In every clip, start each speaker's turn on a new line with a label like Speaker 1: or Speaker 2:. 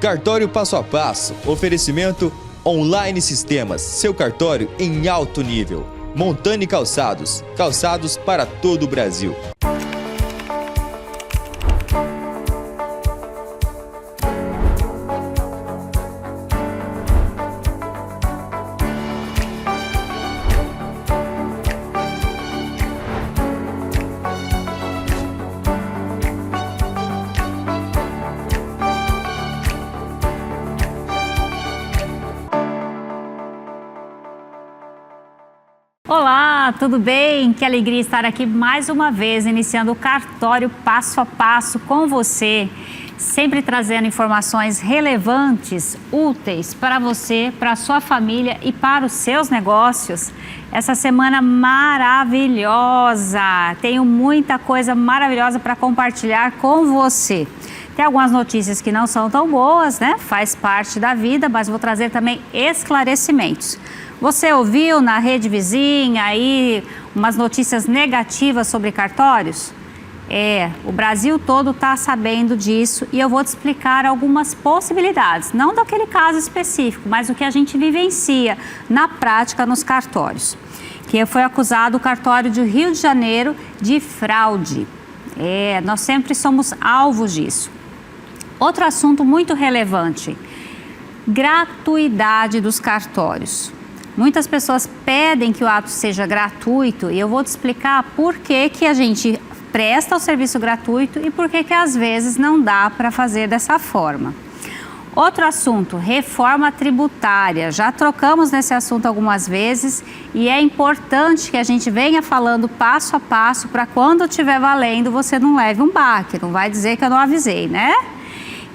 Speaker 1: Cartório Passo a Passo, oferecimento Online Sistemas, seu cartório em alto nível. Montani Calçados, calçados para todo o Brasil.
Speaker 2: Olá, tudo bem? Que alegria estar aqui mais uma vez, iniciando o Cartório Passo a Passo com você, sempre trazendo informações relevantes, úteis para você, para a sua família e para os seus negócios. Essa semana maravilhosa, tenho muita coisa maravilhosa para compartilhar com você. Tem algumas notícias que não são tão boas, né? Faz parte da vida, mas vou trazer também esclarecimentos. Você ouviu na rede vizinha aí umas notícias negativas sobre cartórios? O Brasil todo está sabendo disso e eu vou te explicar algumas possibilidades, não daquele caso específico, mas o que a gente vivencia na prática nos cartórios. Que foi acusado o cartório do Rio de Janeiro de fraude. Nós sempre somos alvos disso. Outro assunto muito relevante, gratuidade dos cartórios. Muitas pessoas pedem que o ato seja gratuito e eu vou te explicar por que a gente presta o serviço gratuito e por que às vezes não dá para fazer dessa forma. Outro assunto, reforma tributária. Já trocamos nesse assunto algumas vezes e é importante que a gente venha falando passo a passo para quando estiver valendo você não leve um baque, não vai dizer que eu não avisei, né?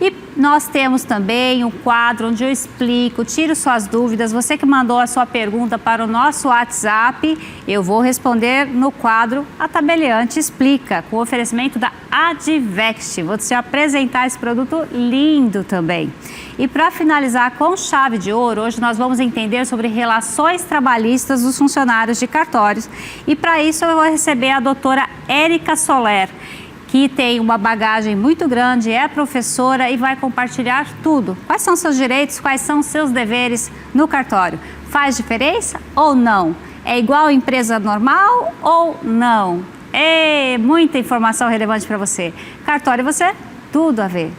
Speaker 2: E nós temos também um quadro onde eu explico, tiro suas dúvidas. Você que mandou a sua pergunta para o nosso WhatsApp, eu vou responder no quadro A Tabeliante Explica, com o oferecimento da Advect. Vou te apresentar esse produto lindo também. E para finalizar com chave de ouro, hoje nós vamos entender sobre relações trabalhistas dos funcionários de cartórios. E para isso eu vou receber a doutora Érica Soler, que tem uma bagagem muito grande, é professora e vai compartilhar tudo. Quais são seus direitos, quais são seus deveres no cartório? Faz diferença ou não? É igual a empresa normal ou não? Muita informação relevante para você. Cartório e você, tudo a ver.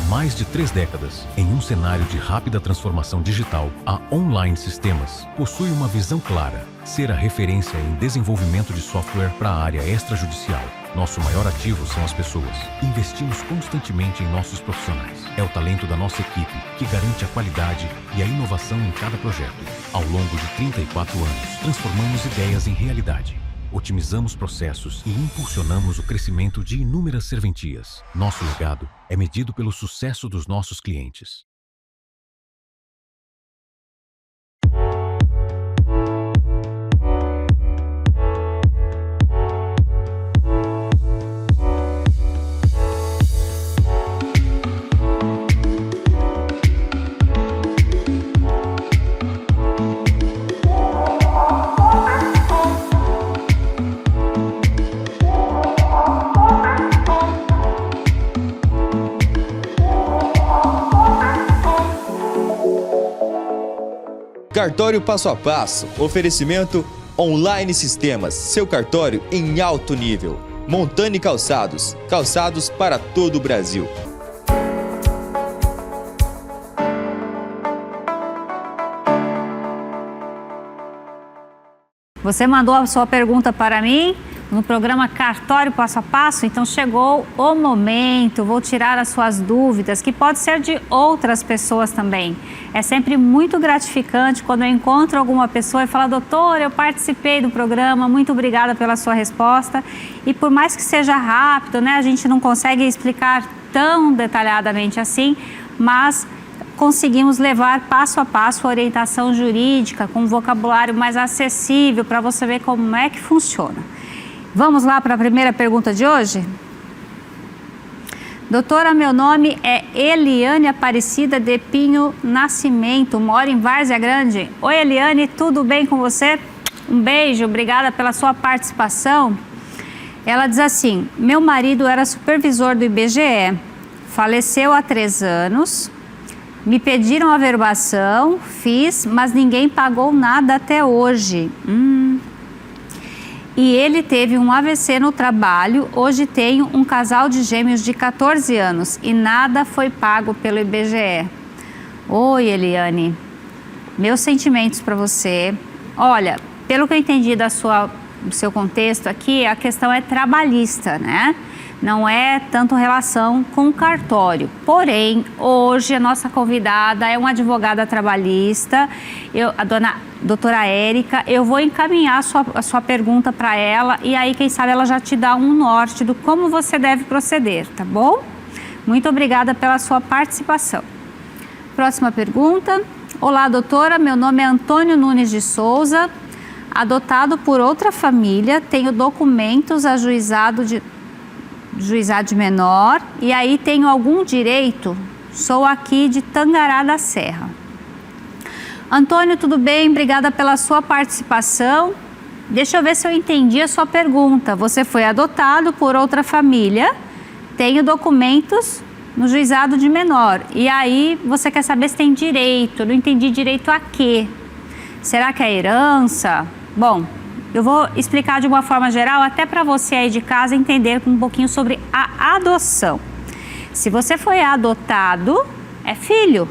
Speaker 3: Mais de 3 décadas, em um cenário de rápida transformação digital, a Online Sistemas possui uma visão clara: ser a referência em desenvolvimento de software para a área extrajudicial. Nosso maior ativo são as pessoas. Investimos constantemente em nossos profissionais. É o talento da nossa equipe que garante a qualidade e a inovação em cada projeto. Ao longo de 34 anos, transformamos ideias em realidade. Otimizamos processos e impulsionamos o crescimento de inúmeras serventias. Nosso legado é medido pelo sucesso dos nossos clientes.
Speaker 1: Cartório Passo a Passo, oferecimento Online Sistemas, seu cartório em alto nível. Montani Calçados, calçados para todo o Brasil.
Speaker 2: Você mandou a sua pergunta para mim no programa Cartório Passo a Passo, então chegou o momento, vou tirar as suas dúvidas, que pode ser de outras pessoas também. É sempre muito gratificante quando eu encontro alguma pessoa e falo: doutora, eu participei do programa, muito obrigada pela sua resposta. E por mais que seja rápido, né, a gente não consegue explicar tão detalhadamente assim, mas conseguimos levar passo a passo a orientação jurídica com um vocabulário mais acessível para você ver como é que funciona. Vamos lá para a primeira pergunta de hoje? Doutora, meu nome é Eliane Aparecida de Pinho Nascimento, moro em Várzea Grande. Oi, Eliane, tudo bem com você? Um beijo, obrigada pela sua participação. Ela diz assim: meu marido era supervisor do IBGE, faleceu há 3 anos, me pediram averbação, fiz, mas ninguém pagou nada até hoje. E ele teve um AVC no trabalho, hoje tenho um casal de gêmeos de 14 anos e nada foi pago pelo IBGE. Oi, Eliane, meus sentimentos para você. Olha, pelo que eu entendi do seu contexto aqui, a questão é trabalhista, né? Não é tanto relação com o cartório. Porém, hoje a nossa convidada é uma advogada trabalhista, a doutora Érica. Eu vou encaminhar a sua pergunta para ela e aí, quem sabe, ela já te dá um norte do como você deve proceder, tá bom? Muito obrigada pela sua participação. Próxima pergunta. Olá, doutora, meu nome é Antônio Nunes de Souza, adotado por outra família, tenho documentos ajuizado de menor e aí tenho algum direito, sou aqui de Tangará da Serra. Antônio, tudo bem? Obrigada pela sua participação. Deixa eu ver se eu entendi a sua pergunta. Você foi adotado por outra família, tenho documentos no juizado de menor e aí você quer saber se tem direito. Não entendi direito a quê? Será que é herança? Bom, eu vou explicar de uma forma geral, até para você aí de casa entender um pouquinho sobre a adoção. Se você foi adotado, é filho,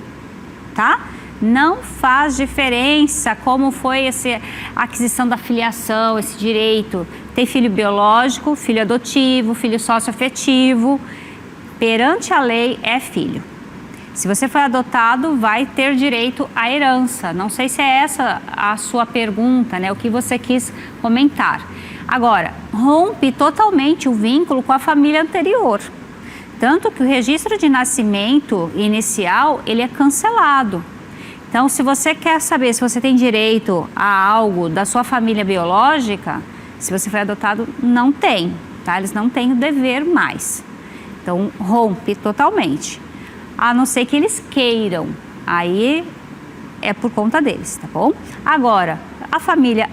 Speaker 2: tá? Não faz diferença como foi a aquisição da filiação, esse direito. Tem filho biológico, filho adotivo, filho socioafetivo. Perante a lei, é filho. Se você foi adotado, vai ter direito à herança. Não sei se é essa a sua pergunta, né? O que você quis comentar. Agora, rompe totalmente o vínculo com a família anterior. Tanto que o registro de nascimento inicial, ele é cancelado. Então, se você quer saber se você tem direito a algo da sua família biológica, se você foi adotado, não tem, tá? Eles não têm o dever mais. Então, rompe totalmente. A não ser que eles queiram, aí é por conta deles, tá bom? Agora, a família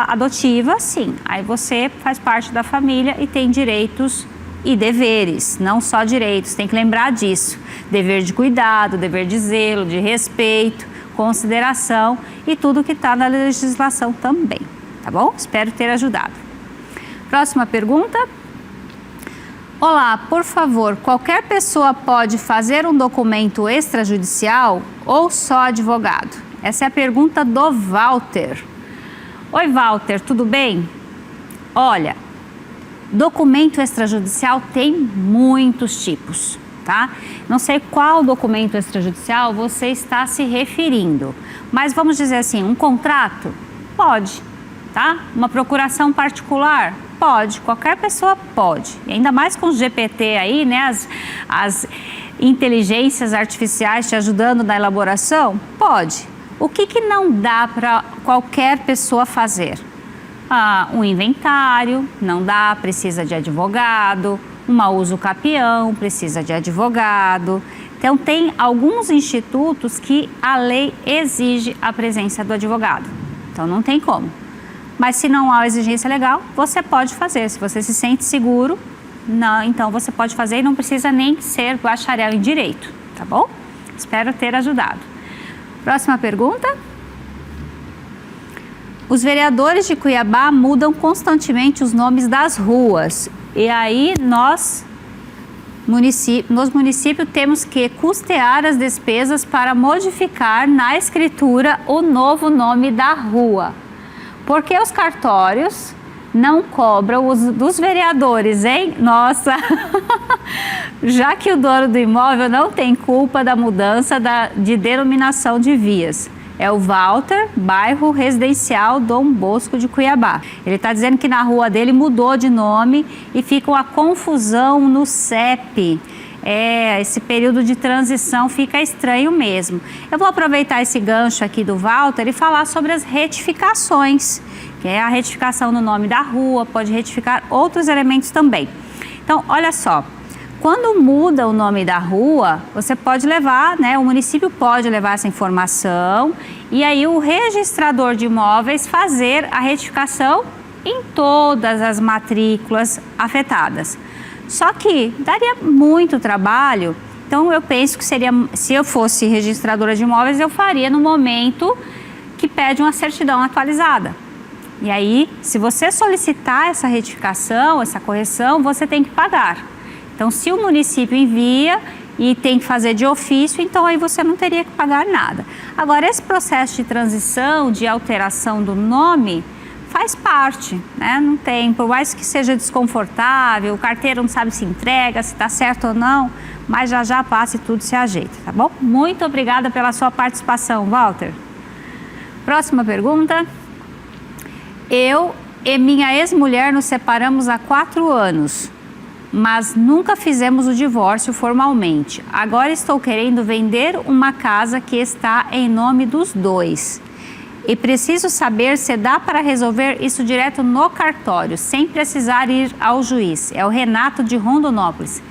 Speaker 2: adotiva, sim, aí você faz parte da família e tem direitos e deveres, não só direitos, tem que lembrar disso. Dever de cuidado, dever de zelo, de respeito, consideração e tudo que está na legislação também, tá bom? Espero ter ajudado. Próxima pergunta. Olá, por favor, qualquer pessoa pode fazer um documento extrajudicial ou só advogado? Essa é a pergunta do Walter. Oi, Walter, tudo bem? Olha, documento extrajudicial tem muitos tipos, tá? Não sei qual documento extrajudicial você está se referindo, mas vamos dizer assim, um contrato? Pode, tá? Uma procuração particular? Pode, qualquer pessoa pode. E ainda mais com o GPT aí, né? As inteligências artificiais te ajudando na elaboração? Pode. O que não dá para qualquer pessoa fazer? Um inventário, não dá, precisa de advogado. Uma uso capião, precisa de advogado. Então, tem alguns institutos que a lei exige a presença do advogado. Então, não tem como. Mas se não há exigência legal, você pode fazer. Se você se sente seguro, não, então você pode fazer e não precisa nem ser bacharel em direito, tá bom? Espero ter ajudado. Próxima pergunta. Os vereadores de Cuiabá mudam constantemente os nomes das ruas. E aí nos municípios temos que custear as despesas para modificar na escritura o novo nome da rua. Porque os cartórios não cobram os dos vereadores, hein? Nossa! Já que o dono do imóvel não tem culpa da mudança de denominação de vias. É o Walter, bairro residencial Dom Bosco de Cuiabá. Ele está dizendo que na rua dele mudou de nome e fica uma confusão no CEP. Esse período de transição fica estranho mesmo. Eu vou aproveitar esse gancho aqui do Walter e falar sobre as retificações, que é a retificação no nome da rua, pode retificar outros elementos também. Então, olha só, Quando muda o nome da rua, você pode levar, né, o município pode levar essa informação e aí o registrador de imóveis fazer a retificação em todas as matrículas afetadas. Só que daria muito trabalho, então eu penso que seria, se eu fosse registradora de imóveis, eu faria no momento que pede uma certidão atualizada. E aí, se você solicitar essa retificação, essa correção, você tem que pagar. Então, se o município envia e tem que fazer de ofício, então aí você não teria que pagar nada. Agora, esse processo de transição, de alteração do nome, faz parte, né? Não tem, por mais que seja desconfortável, o carteiro não sabe se entrega, se está certo ou não, mas já passa e tudo se ajeita, tá bom? Muito obrigada pela sua participação, Walter. Próxima pergunta. Eu e minha ex-mulher nos separamos há 4 anos. Mas nunca fizemos o divórcio formalmente. Agora estou querendo vender uma casa que está em nome dos dois. E preciso saber se dá para resolver isso direto no cartório, sem precisar ir ao juiz. É o Renato de Rondonópolis.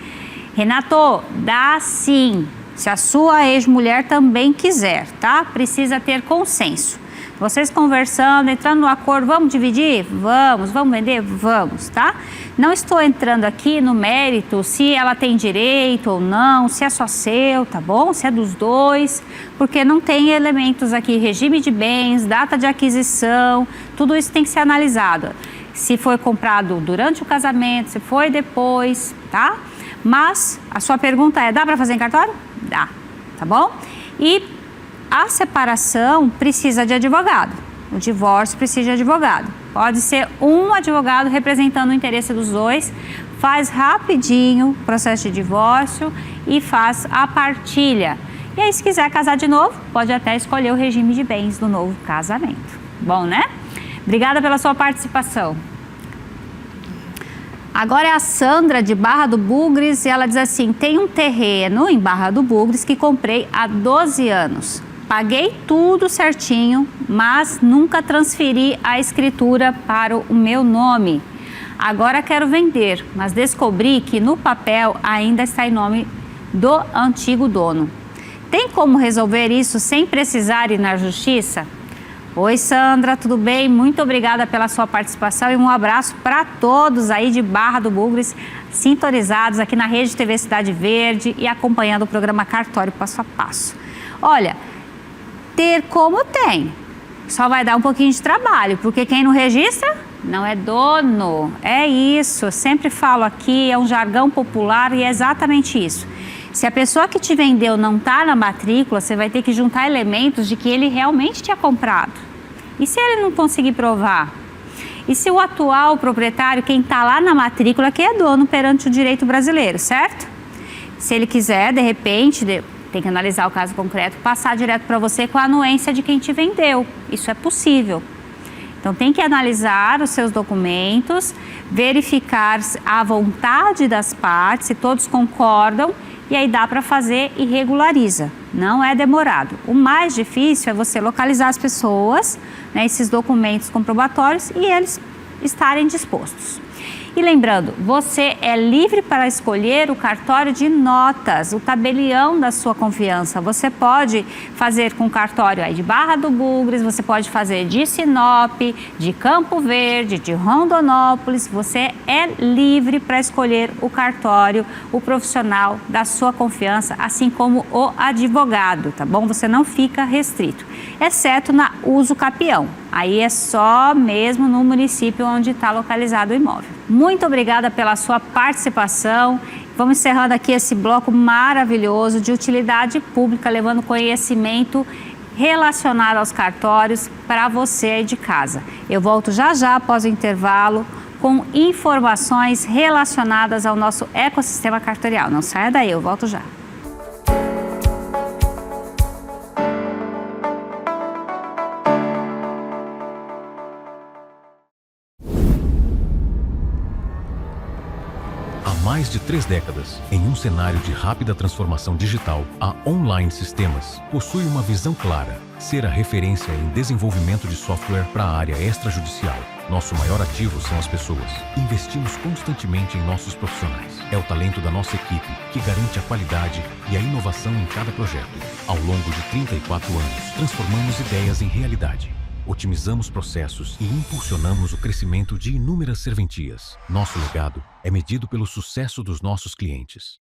Speaker 2: Renato, dá sim, se a sua ex-mulher também quiser, tá? Precisa ter consenso. Vocês conversando, entrando no acordo, vamos dividir? Vamos vender? Vamos, tá? Não estou entrando aqui no mérito se ela tem direito ou não, se é só seu, tá bom? Se é dos dois, porque não tem elementos aqui, regime de bens, data de aquisição, tudo isso tem que ser analisado. Se foi comprado durante o casamento, se foi depois, tá? Mas a sua pergunta é, dá para fazer em cartório? Dá, tá bom? E a separação precisa de advogado, o divórcio precisa de advogado. Pode ser um advogado representando o interesse dos dois, faz rapidinho o processo de divórcio e faz a partilha. E aí, se quiser casar de novo, pode até escolher o regime de bens do novo casamento. Bom, né? Obrigada pela sua participação. Agora é a Sandra de Barra do Bugres e ela diz assim, tem um terreno em Barra do Bugres que comprei há 12 anos. Paguei tudo certinho, mas nunca transferi a escritura para o meu nome. Agora quero vender, mas descobri que no papel ainda está em nome do antigo dono. Tem como resolver isso sem precisar ir na justiça? Oi, Sandra, tudo bem? Muito obrigada pela sua participação e um abraço para todos aí de Barra do Bugres, sintonizados aqui na Rede TV Cidade Verde e acompanhando o programa Cartório Passo a Passo. Olha, ter como tem, só vai dar um pouquinho de trabalho, porque quem não registra não é dono, é isso, eu sempre falo aqui, é um jargão popular e é exatamente isso. Se a pessoa que te vendeu não está na matrícula, você vai ter que juntar elementos de que ele realmente tinha comprado. E se ele não conseguir provar? E se o atual proprietário, quem está lá na matrícula, que é dono perante o direito brasileiro, certo? Se ele quiser, de repente, tem que analisar o caso concreto, passar direto para você com a anuência de quem te vendeu. Isso é possível. Então, tem que analisar os seus documentos, verificar a vontade das partes, se todos concordam, e aí dá para fazer e regulariza. Não é demorado. O mais difícil é você localizar as pessoas, né, esses documentos comprobatórios, e eles estarem dispostos. E lembrando, você é livre para escolher o cartório de notas, o tabelião da sua confiança. Você pode fazer com cartório aí de Barra do Bugres, você pode fazer de Sinop, de Campo Verde, de Rondonópolis. Você é livre para escolher o cartório, o profissional da sua confiança, assim como o advogado, tá bom? Você não fica restrito, exceto na uso capião. Aí é só mesmo no município onde está localizado o imóvel. Muito obrigada pela sua participação. Vamos encerrando aqui esse bloco maravilhoso de utilidade pública, levando conhecimento relacionado aos cartórios para você aí de casa. Eu volto já após o intervalo com informações relacionadas ao nosso ecossistema cartorial. Não saia daí, eu volto já.
Speaker 3: mais de 3 décadas. Em um cenário de rápida transformação digital, a Online Sistemas possui uma visão clara: ser a referência em desenvolvimento de software para a área extrajudicial. Nosso maior ativo são as pessoas. Investimos constantemente em nossos profissionais. É o talento da nossa equipe que garante a qualidade e a inovação em cada projeto. Ao longo de 34 anos, transformamos ideias em realidade. Otimizamos processos e impulsionamos o crescimento de inúmeras serventias. Nosso legado é medido pelo sucesso dos nossos clientes.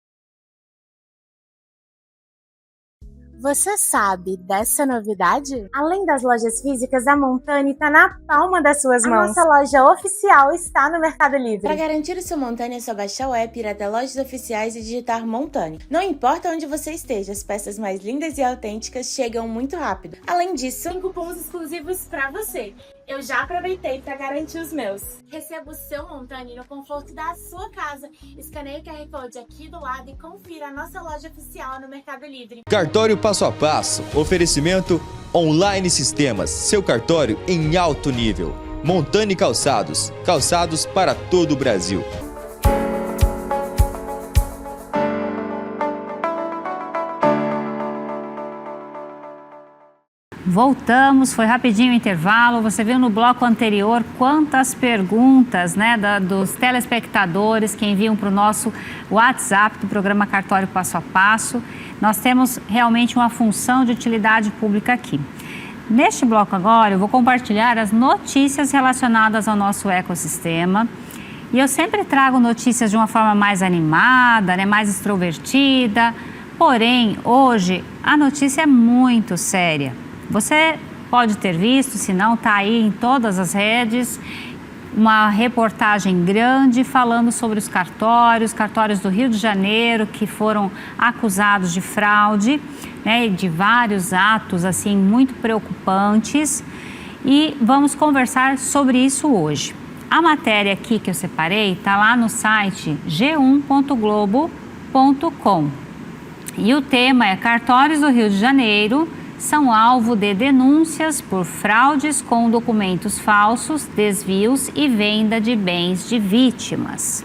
Speaker 4: Você sabe dessa novidade? Além das lojas físicas, a Montani está na palma das suas mãos. A nossa loja oficial está no Mercado Livre.
Speaker 5: Para garantir o seu Montani, é só baixar o app, ir até lojas oficiais e digitar Montani. Não importa onde você esteja, as peças mais lindas e autênticas chegam muito rápido. Além disso, tem cupons exclusivos para você. Eu já aproveitei para garantir os meus. Receba o seu Montani no conforto da sua casa. Escaneie o QR Code aqui do lado e confira a nossa loja oficial no Mercado Livre.
Speaker 1: Cartório Passo a Passo. Oferecimento Online Sistemas. Seu cartório em alto nível. Montani Calçados. Calçados para todo o Brasil.
Speaker 2: Voltamos, foi rapidinho o intervalo. Você viu no bloco anterior quantas perguntas, né, dos telespectadores que enviam para o nosso WhatsApp do programa Cartório Passo a Passo. Nós temos realmente uma função de utilidade pública aqui. Neste bloco agora, eu vou compartilhar as notícias relacionadas ao nosso ecossistema. E eu sempre trago notícias de uma forma mais animada, né, mais extrovertida. Porém, hoje, a notícia é muito séria. Você pode ter visto, se não, está aí em todas as redes, uma reportagem grande falando sobre os cartórios do Rio de Janeiro que foram acusados de fraude, né, de vários atos assim muito preocupantes, e vamos conversar sobre isso hoje. A matéria aqui que eu separei está lá no site g1.globo.com e o tema é: Cartórios do Rio de Janeiro são alvo de denúncias por fraudes com documentos falsos, desvios e venda de bens de vítimas.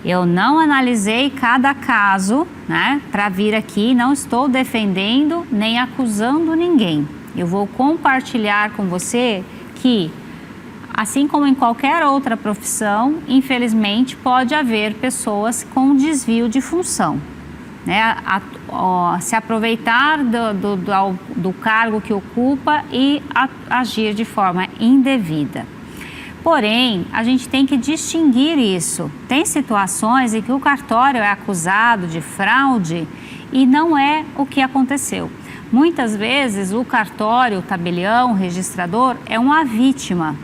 Speaker 2: Eu não analisei cada caso, né, para vir aqui, não estou defendendo nem acusando ninguém. Eu vou compartilhar com você que, assim como em qualquer outra profissão, infelizmente pode haver pessoas com desvio de função, né, se aproveitar do cargo que ocupa e agir de forma indevida. Porém, a gente tem que distinguir isso. Tem situações em que o cartório é acusado de fraude e não é o que aconteceu. Muitas vezes o cartório, o tabelião, o registrador é uma vítima.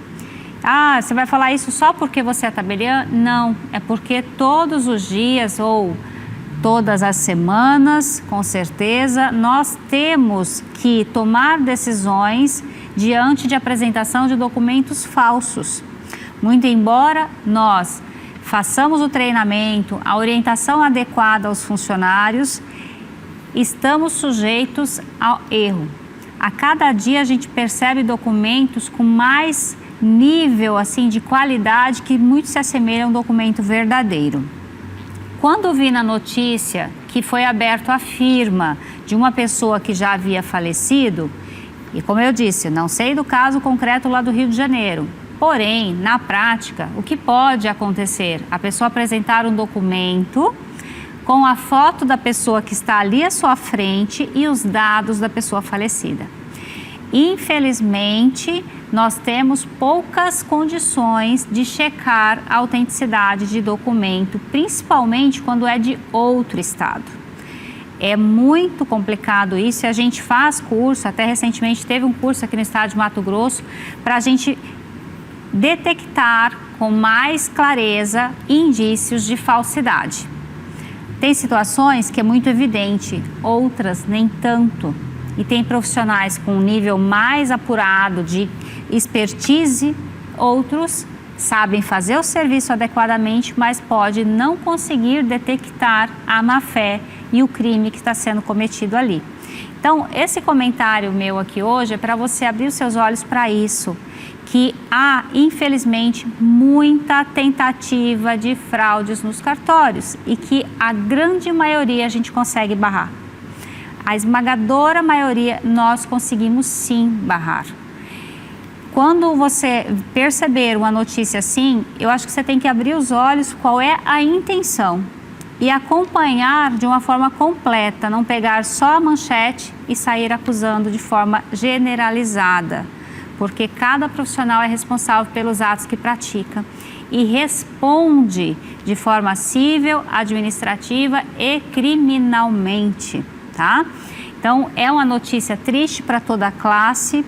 Speaker 2: Ah, você vai falar isso só porque você é tabelião? Não, é porque todos os dias ou todas as semanas, com certeza, nós temos que tomar decisões diante de apresentação de documentos falsos. Muito embora nós façamos o treinamento, a orientação adequada aos funcionários, estamos sujeitos ao erro. A cada dia a gente percebe documentos com mais nível assim, de qualidade que muito se assemelha a um documento verdadeiro. Quando vi na notícia que foi aberto a firma de uma pessoa que já havia falecido, e como eu disse, não sei do caso concreto lá do Rio de Janeiro, porém, na prática, o que pode acontecer? A pessoa apresentar um documento com a foto da pessoa que está ali à sua frente e os dados da pessoa falecida. Infelizmente, nós temos poucas condições de checar a autenticidade de documento, principalmente quando é de outro estado. É muito complicado isso e a gente faz curso, até recentemente teve um curso aqui no estado de Mato Grosso, para a gente detectar com mais clareza indícios de falsidade. Tem situações que é muito evidente, outras nem tanto. E tem profissionais com um nível mais apurado de expertise, outros sabem fazer o serviço adequadamente, mas pode não conseguir detectar a má-fé e o crime que está sendo cometido ali. Então, esse comentário meu aqui hoje é para você abrir os seus olhos para isso, que há, infelizmente, muita tentativa de fraudes nos cartórios e que a grande maioria a gente consegue barrar. A esmagadora maioria nós conseguimos sim barrar. Quando você perceber uma notícia assim, eu acho que você tem que abrir os olhos qual é a intenção e acompanhar de uma forma completa, não pegar só a manchete e sair acusando de forma generalizada, porque cada profissional é responsável pelos atos que pratica e responde de forma civil, administrativa e criminalmente, tá? Então, é uma notícia triste para toda a classe,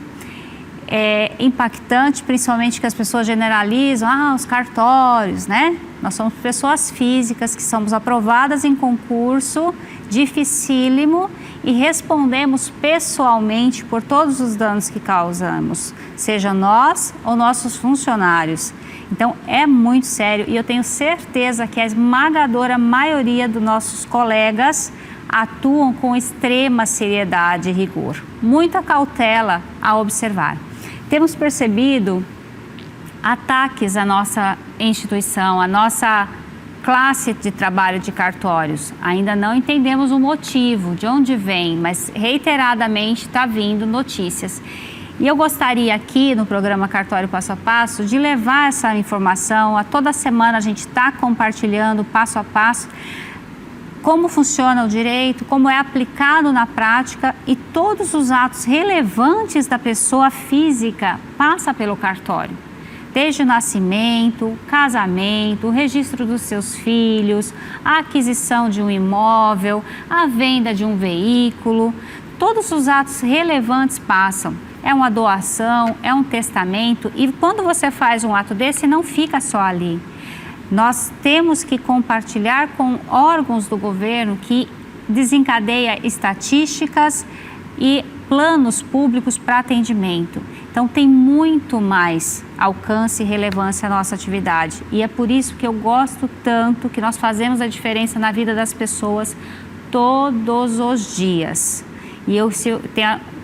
Speaker 2: é impactante, principalmente que as pessoas generalizam, os cartórios, né? Nós somos pessoas físicas que somos aprovadas em concurso dificílimo e respondemos pessoalmente por todos os danos que causamos, seja nós ou nossos funcionários. Então, é muito sério e eu tenho certeza que a esmagadora maioria dos nossos colegas atuam com extrema seriedade e rigor. Muita cautela a observar. Temos percebido ataques à nossa instituição, à nossa classe de trabalho de cartórios. Ainda não entendemos o motivo, de onde vem, mas reiteradamente está vindo notícias. E eu gostaria aqui no programa Cartório Passo a Passo de levar essa informação. A toda semana a gente está compartilhando passo a passo como funciona o direito, como é aplicado na prática e todos os atos relevantes da pessoa física passa pelo cartório. Desde o nascimento, casamento, o registro dos seus filhos, a aquisição de um imóvel, a venda de um veículo, todos os atos relevantes passam. É uma doação, é um testamento e quando você faz um ato desse não fica só ali. Nós temos que compartilhar com órgãos do governo que desencadeia estatísticas e planos públicos para atendimento. Então, tem muito mais alcance e relevância a nossa atividade. E é por isso que eu gosto tanto, que nós fazemos a diferença na vida das pessoas todos os dias. E eu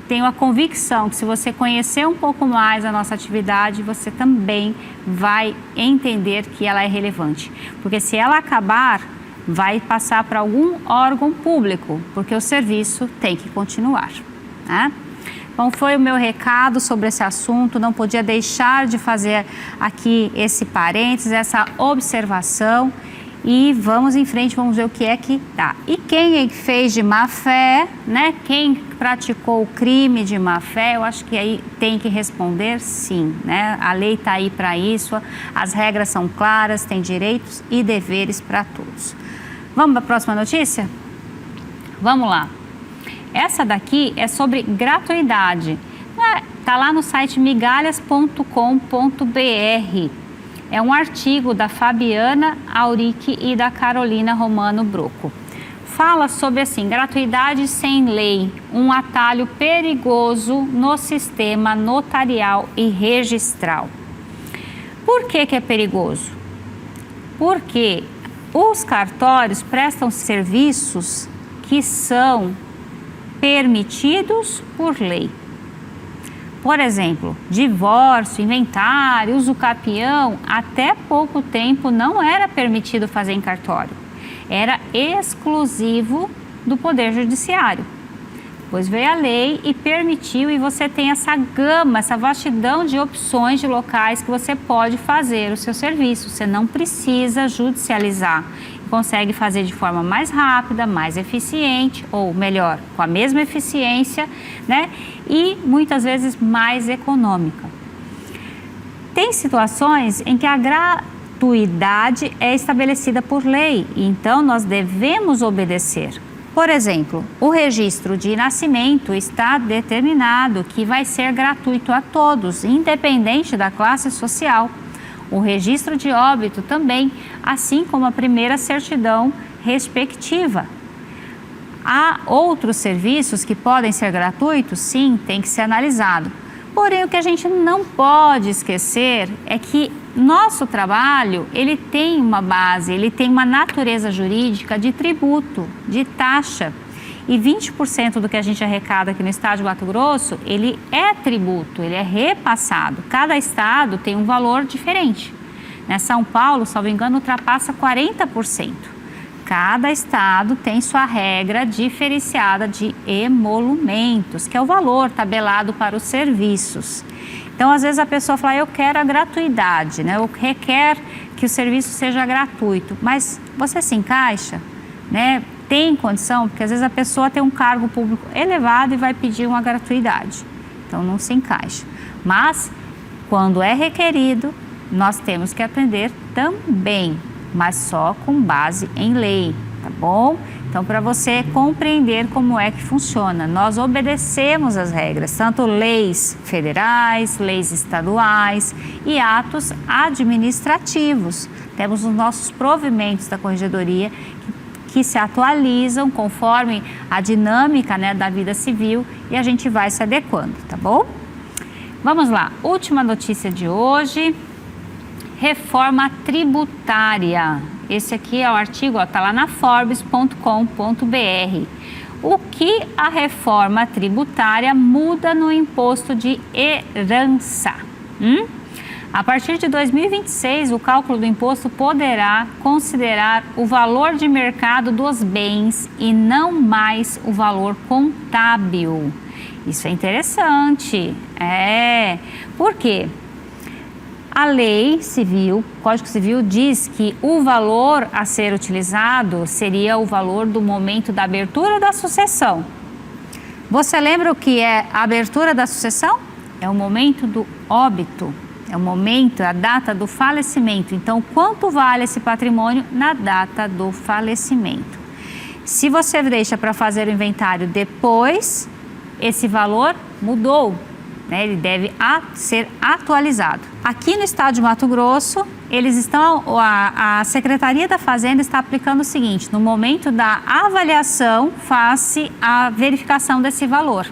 Speaker 2: tenho a convicção que se você conhecer um pouco mais a nossa atividade, você também vai entender que ela é relevante. Porque se ela acabar, vai passar para algum órgão público, porque o serviço tem que continuar, né? Bom, foi o meu recado sobre esse assunto, não podia deixar de fazer aqui esse parênteses, essa observação. E vamos em frente, vamos ver o que é que dá. E quem fez de má fé, né? Quem praticou o crime de má fé, eu acho que aí tem que responder sim, né? A lei está aí para isso, as regras são claras, tem direitos e deveres para todos. Vamos para a próxima notícia? Vamos lá. Essa daqui é sobre gratuidade. Está lá no site migalhas.com.br. É um artigo da Fabiana Auric e da Carolina Romano Broco. Fala sobre assim, gratuidade sem lei, um atalho perigoso no sistema notarial e registral. Por que é perigoso? Porque os cartórios prestam serviços que são permitidos por lei. Por exemplo, divórcio, inventário, uso capião, até pouco tempo não era permitido fazer em cartório. Era exclusivo do Poder Judiciário. Depois veio a lei e permitiu, e você tem essa gama, essa vastidão de opções de locais que você pode fazer o seu serviço. Você não precisa judicializar. Consegue fazer de forma mais rápida, mais eficiente, ou melhor, com a mesma eficiência, né? E muitas vezes mais econômica. Tem situações em que a gratuidade é estabelecida por lei, e então nós devemos obedecer. Por exemplo, o registro de nascimento está determinado que vai ser gratuito a todos, independente da classe social. O registro de óbito também, assim como a primeira certidão respectiva. Há outros serviços que podem ser gratuitos? Sim, tem que ser analisado. Porém, o que a gente não pode esquecer é que nosso trabalho, ele tem uma base, ele tem uma natureza jurídica de tributo, de taxa. E 20% do que a gente arrecada aqui no estado de Mato Grosso, ele é tributo, ele é repassado. Cada estado tem um valor diferente. São Paulo, salvo engano, ultrapassa 40%. Cada estado tem sua regra diferenciada de emolumentos, que é o valor tabelado para os serviços. Então, às vezes a pessoa fala, eu quero a gratuidade, eu requer que o serviço seja gratuito, mas você se encaixa, Tem condição? Porque às vezes a pessoa tem um cargo público elevado e vai pedir uma gratuidade, então não se encaixa. Mas, quando é requerido, nós temos que atender também, mas só com base em lei, tá bom? Então, para você compreender como é que funciona, nós obedecemos as regras, tanto leis federais, leis estaduais e atos administrativos. Temos os nossos provimentos da Corregedoria que se atualizam conforme a dinâmica da vida civil e a gente vai se adequando, tá bom? Vamos lá, última notícia de hoje. Reforma tributária. Esse aqui é o artigo, está lá na Forbes.com.br. O que a reforma tributária muda no imposto de herança? A partir de 2026, o cálculo do imposto poderá considerar o valor de mercado dos bens e não mais o valor contábil. Isso é interessante. Por quê? A lei civil, Código Civil, diz que o valor a ser utilizado seria o valor do momento da abertura da sucessão. Você lembra o que é a abertura da sucessão? É o momento do óbito, é o momento, a data do falecimento. Então, quanto vale esse patrimônio na data do falecimento? Se você deixa para fazer o inventário depois, esse valor mudou. Ele deve ser atualizado. Aqui no estado de Mato Grosso, a Secretaria da Fazenda está aplicando o seguinte: no momento da avaliação, faz-se a verificação desse valor.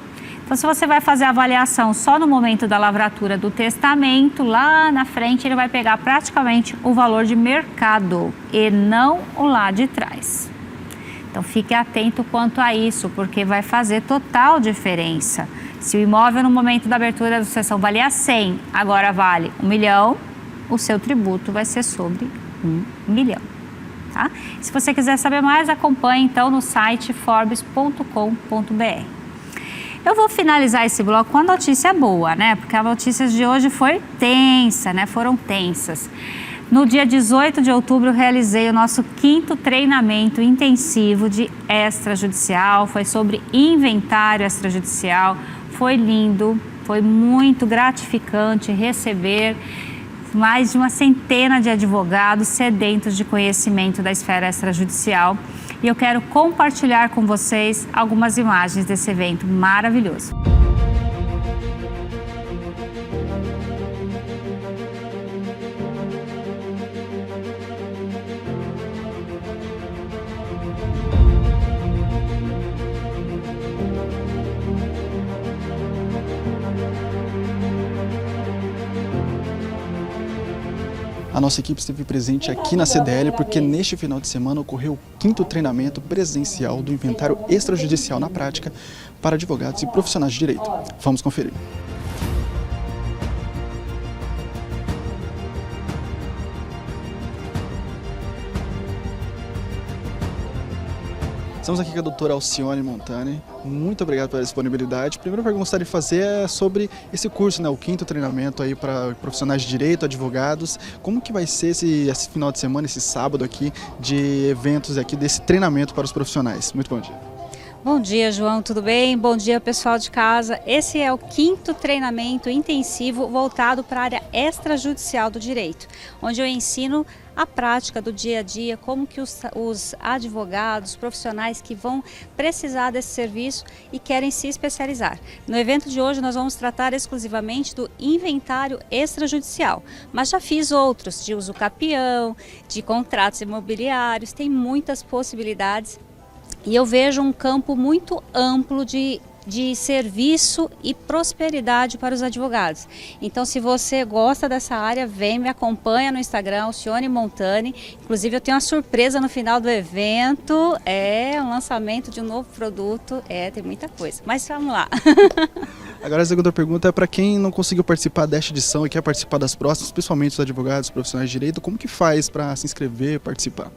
Speaker 2: Então, se você vai fazer a avaliação só no momento da lavratura do testamento, lá na frente ele vai pegar praticamente o valor de mercado e não o lá de trás. Então, fique atento quanto a isso, porque vai fazer total diferença. Se o imóvel no momento da abertura da sucessão valia 100, agora vale 1 milhão, o seu tributo vai ser sobre 1 milhão. Tá? Se você quiser saber mais, acompanhe então no site forbes.com.br. Eu vou finalizar esse bloco com a notícia boa, porque as notícias de hoje foram tensas. No dia 18 de outubro, eu realizei o nosso 5º treinamento intensivo de extrajudicial. Foi sobre inventário extrajudicial. Foi lindo, foi muito gratificante receber mais de uma centena de advogados sedentos de conhecimento da esfera extrajudicial. E eu quero compartilhar com vocês algumas imagens desse evento maravilhoso.
Speaker 6: A nossa equipe esteve presente aqui na CDL porque neste final de semana ocorreu o 5º treinamento presencial do inventário extrajudicial na prática para advogados e profissionais de direito. Vamos conferir. Estamos aqui com a doutora Alcione Montani. Muito obrigado pela disponibilidade. Primeiro, eu gostaria de fazer é sobre esse curso, o 5º treinamento aí para profissionais de direito, advogados. Como que vai ser esse final de semana, esse sábado aqui, de eventos aqui, desse treinamento para os profissionais? Muito bom dia.
Speaker 7: Bom dia, João, tudo bem? Bom dia, pessoal de casa. Esse é o 5º treinamento intensivo voltado para a área extrajudicial do direito, onde eu ensino a prática do dia a dia, como que os advogados, profissionais que vão precisar desse serviço e querem se especializar. No evento de hoje nós vamos tratar exclusivamente do inventário extrajudicial, mas já fiz outros, de uso capião, de contratos imobiliários, tem muitas possibilidades. E eu vejo um campo muito amplo de de serviço e prosperidade para os advogados. Então, se você gosta dessa área, vem, me acompanha no Instagram, Alcione Montani. Inclusive, eu tenho uma surpresa no final do evento, um lançamento de um novo produto, tem muita coisa. Mas vamos lá.
Speaker 6: Agora a segunda pergunta é para quem não conseguiu participar desta edição e quer participar das próximas, principalmente os advogados, profissionais de direito, como que faz para se inscrever e participar?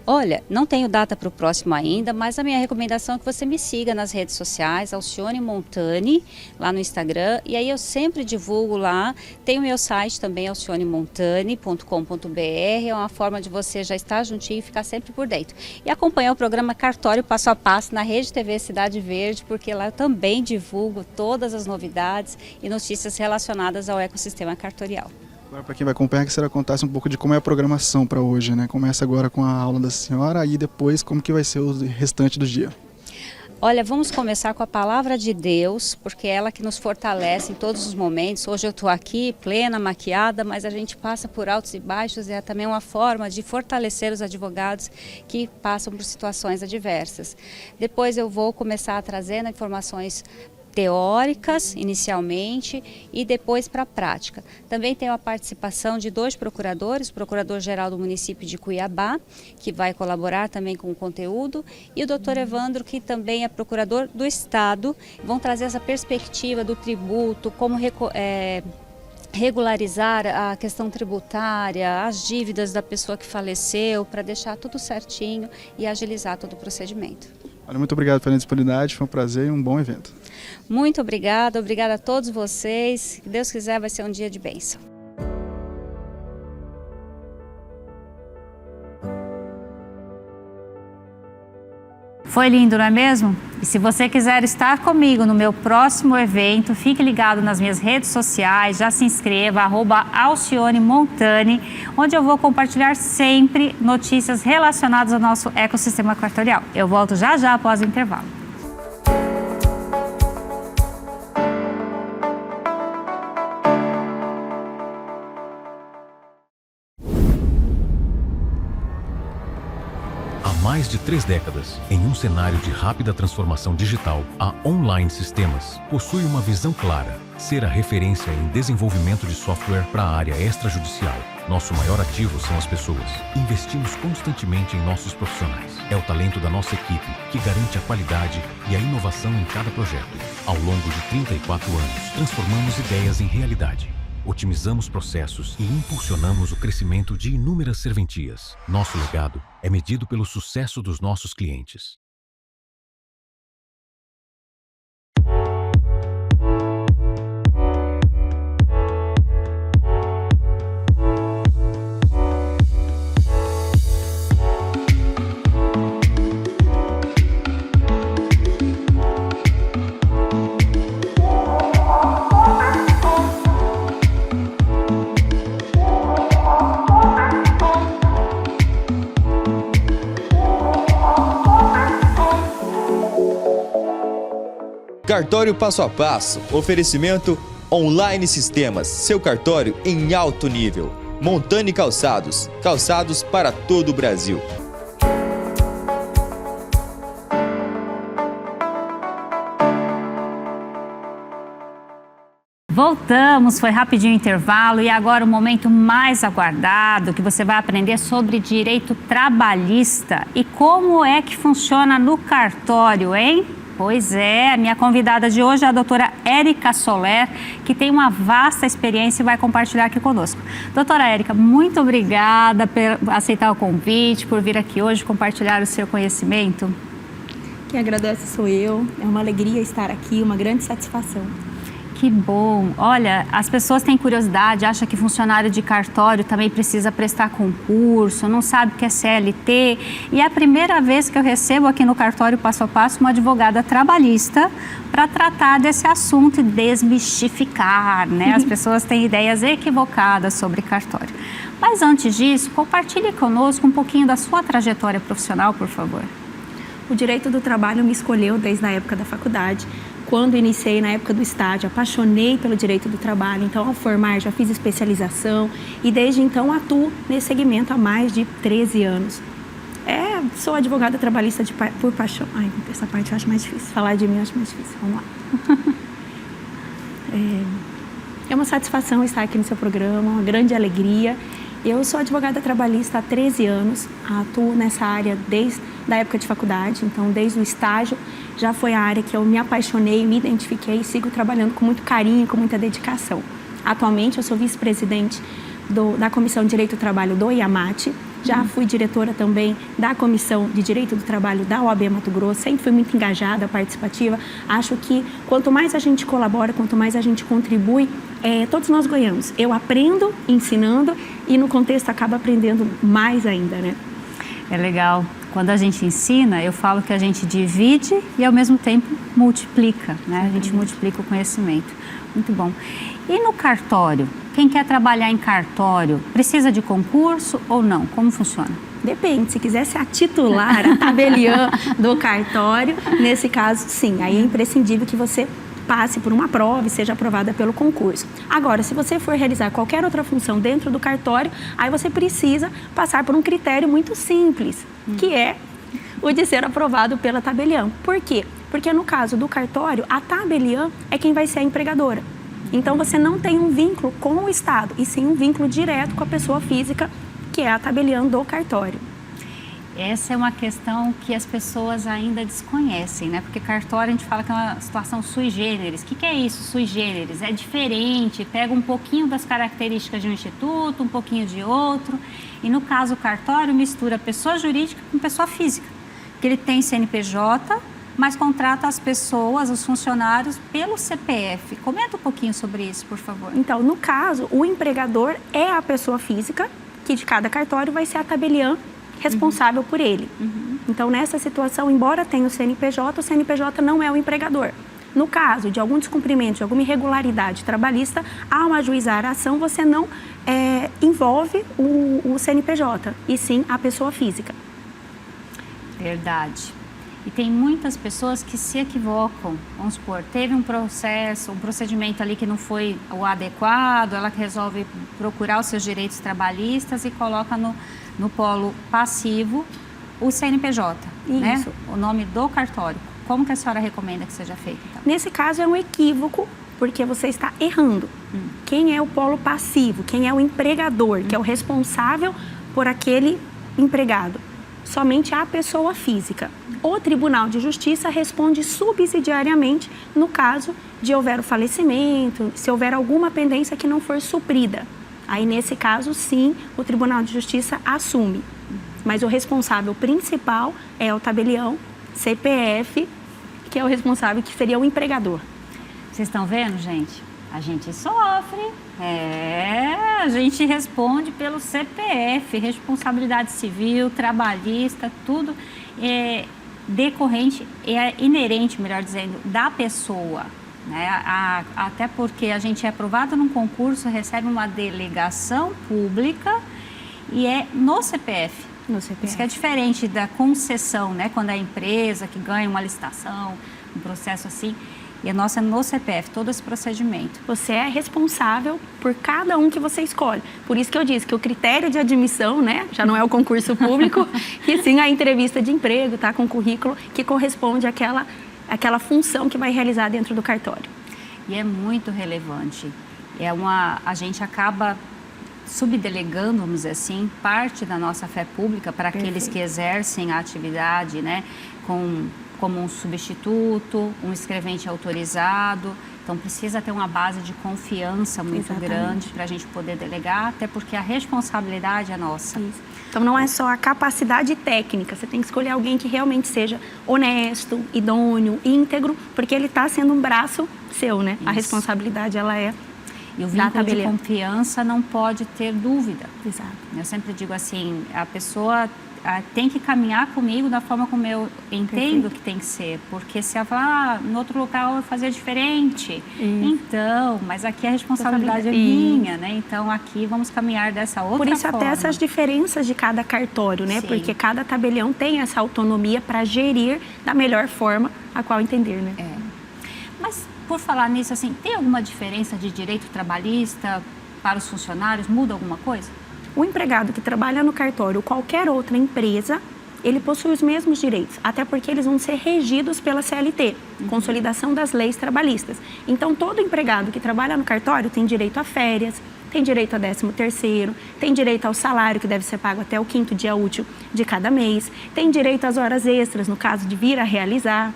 Speaker 7: Olha, não tenho data para o próximo ainda, mas a minha recomendação é que você me siga nas redes sociais, Alcione Montani, lá no Instagram, e aí eu sempre divulgo lá. Tem o meu site também, alcionemontani.com.br, é uma forma de você já estar juntinho e ficar sempre por dentro. E acompanhar o programa Cartório Passo a Passo na Rede TV Cidade Verde, porque lá eu também divulgo todas as novidades e notícias relacionadas ao ecossistema cartorial.
Speaker 6: Agora, para quem vai acompanhar, que a senhora contasse um pouco de como é a programação para hoje, né? Começa agora com a aula da senhora e depois como que vai ser o restante do dia.
Speaker 7: Olha, vamos começar com a palavra de Deus, porque é ela que nos fortalece em todos os momentos. Hoje eu estou aqui plena, maquiada, mas a gente passa por altos e baixos e é também uma forma de fortalecer os advogados que passam por situações adversas. Depois eu vou começar trazendo informações teóricas inicialmente e depois para a prática. Também tem a participação de 2 procuradores, o Procurador-Geral do município de Cuiabá, que vai colaborar também com o conteúdo, e o Dr. Evandro, que também é procurador do Estado. Vão trazer essa perspectiva do tributo, como regularizar a questão tributária, as dívidas da pessoa que faleceu, para deixar tudo certinho e agilizar todo o procedimento.
Speaker 6: Olha, muito obrigado pela disponibilidade, foi um prazer e um bom evento.
Speaker 7: Muito obrigada a todos vocês. Se Deus quiser, vai ser um dia de bênção.
Speaker 2: Foi lindo, não é mesmo? E se você quiser estar comigo no meu próximo evento, fique ligado nas minhas redes sociais, já se inscreva, @Alcione Montani, onde eu vou compartilhar sempre notícias relacionadas ao nosso ecossistema cartorial. Eu volto já após o intervalo.
Speaker 3: Mais de 3 décadas, em um cenário de rápida transformação digital, a Online Sistemas possui uma visão clara: ser a referência em desenvolvimento de software para a área extrajudicial. Nosso maior ativo são as pessoas. Investimos constantemente em nossos profissionais. É o talento da nossa equipe que garante a qualidade e a inovação em cada projeto. Ao longo de 34 anos, transformamos ideias em realidade. Otimizamos processos e impulsionamos o crescimento de inúmeras serventias. Nosso legado é medido pelo sucesso dos nossos clientes.
Speaker 1: Cartório Passo a Passo. Oferecimento Online Sistemas. Seu cartório em alto nível. Montani Calçados. Calçados para todo o Brasil.
Speaker 2: Voltamos, foi rapidinho o intervalo e agora o momento mais aguardado, que você vai aprender sobre direito trabalhista e como é que funciona no cartório, hein? Pois é, a minha convidada de hoje é a doutora Érica Soler, que tem uma vasta experiência e vai compartilhar aqui conosco. Doutora Érica, muito obrigada por aceitar o convite, por vir aqui hoje compartilhar o seu conhecimento.
Speaker 8: Quem agradece sou eu, é uma alegria estar aqui, uma grande satisfação.
Speaker 2: Que bom! Olha, as pessoas têm curiosidade, acham que funcionário de cartório também precisa prestar concurso, não sabe o que é CLT. E é a primeira vez que eu recebo aqui no Cartório Passo a Passo uma advogada trabalhista para tratar desse assunto e desmistificar, né? As pessoas têm ideias equivocadas sobre cartório. Mas antes disso, compartilhe conosco um pouquinho da sua trajetória profissional, por favor.
Speaker 8: O direito do trabalho me escolheu desde a época da faculdade. Quando iniciei na época do estágio, apaixonei pelo direito do trabalho, então ao formar já fiz especialização e desde então atuo nesse segmento há mais de 13 anos. Sou advogada trabalhista por paixão. Ai, essa parte eu acho mais difícil. Falar de mim eu acho mais difícil. Vamos lá. É uma satisfação estar aqui no seu programa, uma grande alegria. Eu sou advogada trabalhista há 13 anos, atuo nessa área desde a época de faculdade, então desde o estágio já foi a área que eu me apaixonei, me identifiquei e sigo trabalhando com muito carinho, com muita dedicação. Atualmente eu sou vice-presidente da Comissão de Direito do Trabalho do IAMAT, já fui diretora também da Comissão de Direito do Trabalho da OAB Mato Grosso, sempre fui muito engajada, participativa. Acho que quanto mais a gente colabora, quanto mais a gente contribui, todos nós ganhamos. Eu aprendo ensinando e no contexto acaba aprendendo mais ainda, né?
Speaker 2: É legal. Quando a gente ensina, eu falo que a gente divide e ao mesmo tempo multiplica, né? A gente multiplica o conhecimento. Muito bom. E no cartório? Quem quer trabalhar em cartório, precisa de concurso ou não? Como funciona?
Speaker 8: Depende, se quiser ser a titular, a tabeliã do cartório, nesse caso sim, aí é imprescindível que você passe por uma prova e seja aprovada pelo concurso. Agora, se você for realizar qualquer outra função dentro do cartório, aí você precisa passar por um critério muito simples, que é o de ser aprovado pela tabeliã. Por quê? Porque no caso do cartório, a tabeliã é quem vai ser a empregadora. Então, você não tem um vínculo com o Estado, e sim um vínculo direto com a pessoa física, que é a tabeliã do cartório.
Speaker 2: Essa é uma questão que as pessoas ainda desconhecem, né? Porque cartório a gente fala que é uma situação sui generis. O que é isso, sui generis? É diferente, pega um pouquinho das características de um instituto, um pouquinho de outro. E no caso o cartório mistura pessoa jurídica com pessoa física. Que ele tem CNPJ, mas contrata as pessoas, os funcionários, pelo CPF. Comenta um pouquinho sobre isso, por favor.
Speaker 8: Então, no caso, o empregador é a pessoa física, que de cada cartório vai ser a tabeliã responsável por ele. Então, nessa situação, embora tenha o CNPJ não é o empregador. No caso de algum descumprimento, de alguma irregularidade trabalhista, ao ajuizar a ação, você não envolve o CNPJ, e sim a pessoa física.
Speaker 2: Verdade. E tem muitas pessoas que se equivocam. Vamos supor, teve um procedimento ali que não foi o adequado, ela resolve procurar os seus direitos trabalhistas e coloca no polo passivo o CNPJ, né? O nome do cartório. Como que a senhora recomenda que seja feito? Então?
Speaker 8: Nesse caso é um equívoco, porque você está errando. Quem é o polo passivo? Quem é o empregador, que é o responsável por aquele empregado? Somente a pessoa física. O Tribunal de Justiça responde subsidiariamente no caso de houver o falecimento, se houver alguma pendência que não for suprida. Aí, nesse caso, sim, o Tribunal de Justiça assume. Mas o responsável principal é o tabelião, CPF, que é o responsável, que seria o empregador.
Speaker 2: Vocês estão vendo, gente? A gente sofre, a gente responde pelo CPF, responsabilidade civil, trabalhista, tudo decorrente, inerente, melhor dizendo, da pessoa, né? Até porque a gente é aprovado num concurso, recebe uma delegação pública e é no CPF.
Speaker 8: No CPF.
Speaker 2: Isso que é diferente da concessão, né? Quando é a empresa que ganha uma licitação, um processo assim. E a nossa é no CPF, todo esse procedimento.
Speaker 8: Você é responsável por cada um que você escolhe. Por isso que eu disse que o critério de admissão, né, já não é o concurso público, e sim a entrevista de emprego, tá, com o currículo que corresponde àquela função que vai realizar dentro do cartório.
Speaker 2: E é muito relevante. A gente acaba subdelegando, vamos dizer assim, parte da nossa fé pública para aqueles que exercem a atividade, né, como um substituto, um escrevente autorizado. Então, precisa ter uma base de confiança muito grande para a gente poder delegar, até porque a responsabilidade é nossa.
Speaker 8: Isso. Então, não é só a capacidade técnica, você tem que escolher alguém que realmente seja honesto, idôneo, íntegro, porque ele está sendo um braço seu, né? Isso. A responsabilidade, ela é
Speaker 2: e o vínculo de confiança não pode ter dúvida.
Speaker 8: Exato.
Speaker 2: Eu sempre digo assim, a pessoa tem que caminhar comigo da forma como eu entendo que tem que ser, porque se ela falar, no outro local eu vou fazer diferente, então, mas aqui a responsabilidade é minha, né? Então aqui vamos caminhar dessa outra forma.
Speaker 8: Por isso até essas diferenças de cada cartório, né? Sim. Porque cada tabelião tem essa autonomia para gerir da melhor forma a qual entender, né?
Speaker 2: Mas por falar nisso, assim, tem alguma diferença de direito trabalhista para os funcionários? Muda alguma coisa?
Speaker 8: O empregado que trabalha no cartório ou qualquer outra empresa, ele possui os mesmos direitos, até porque eles vão ser regidos pela CLT, Consolidação das Leis Trabalhistas. Então, todo empregado que trabalha no cartório tem direito a férias, tem direito a 13º, tem direito ao salário que deve ser pago até o 5º dia útil de cada mês, tem direito às horas extras, no caso de vir a realizar.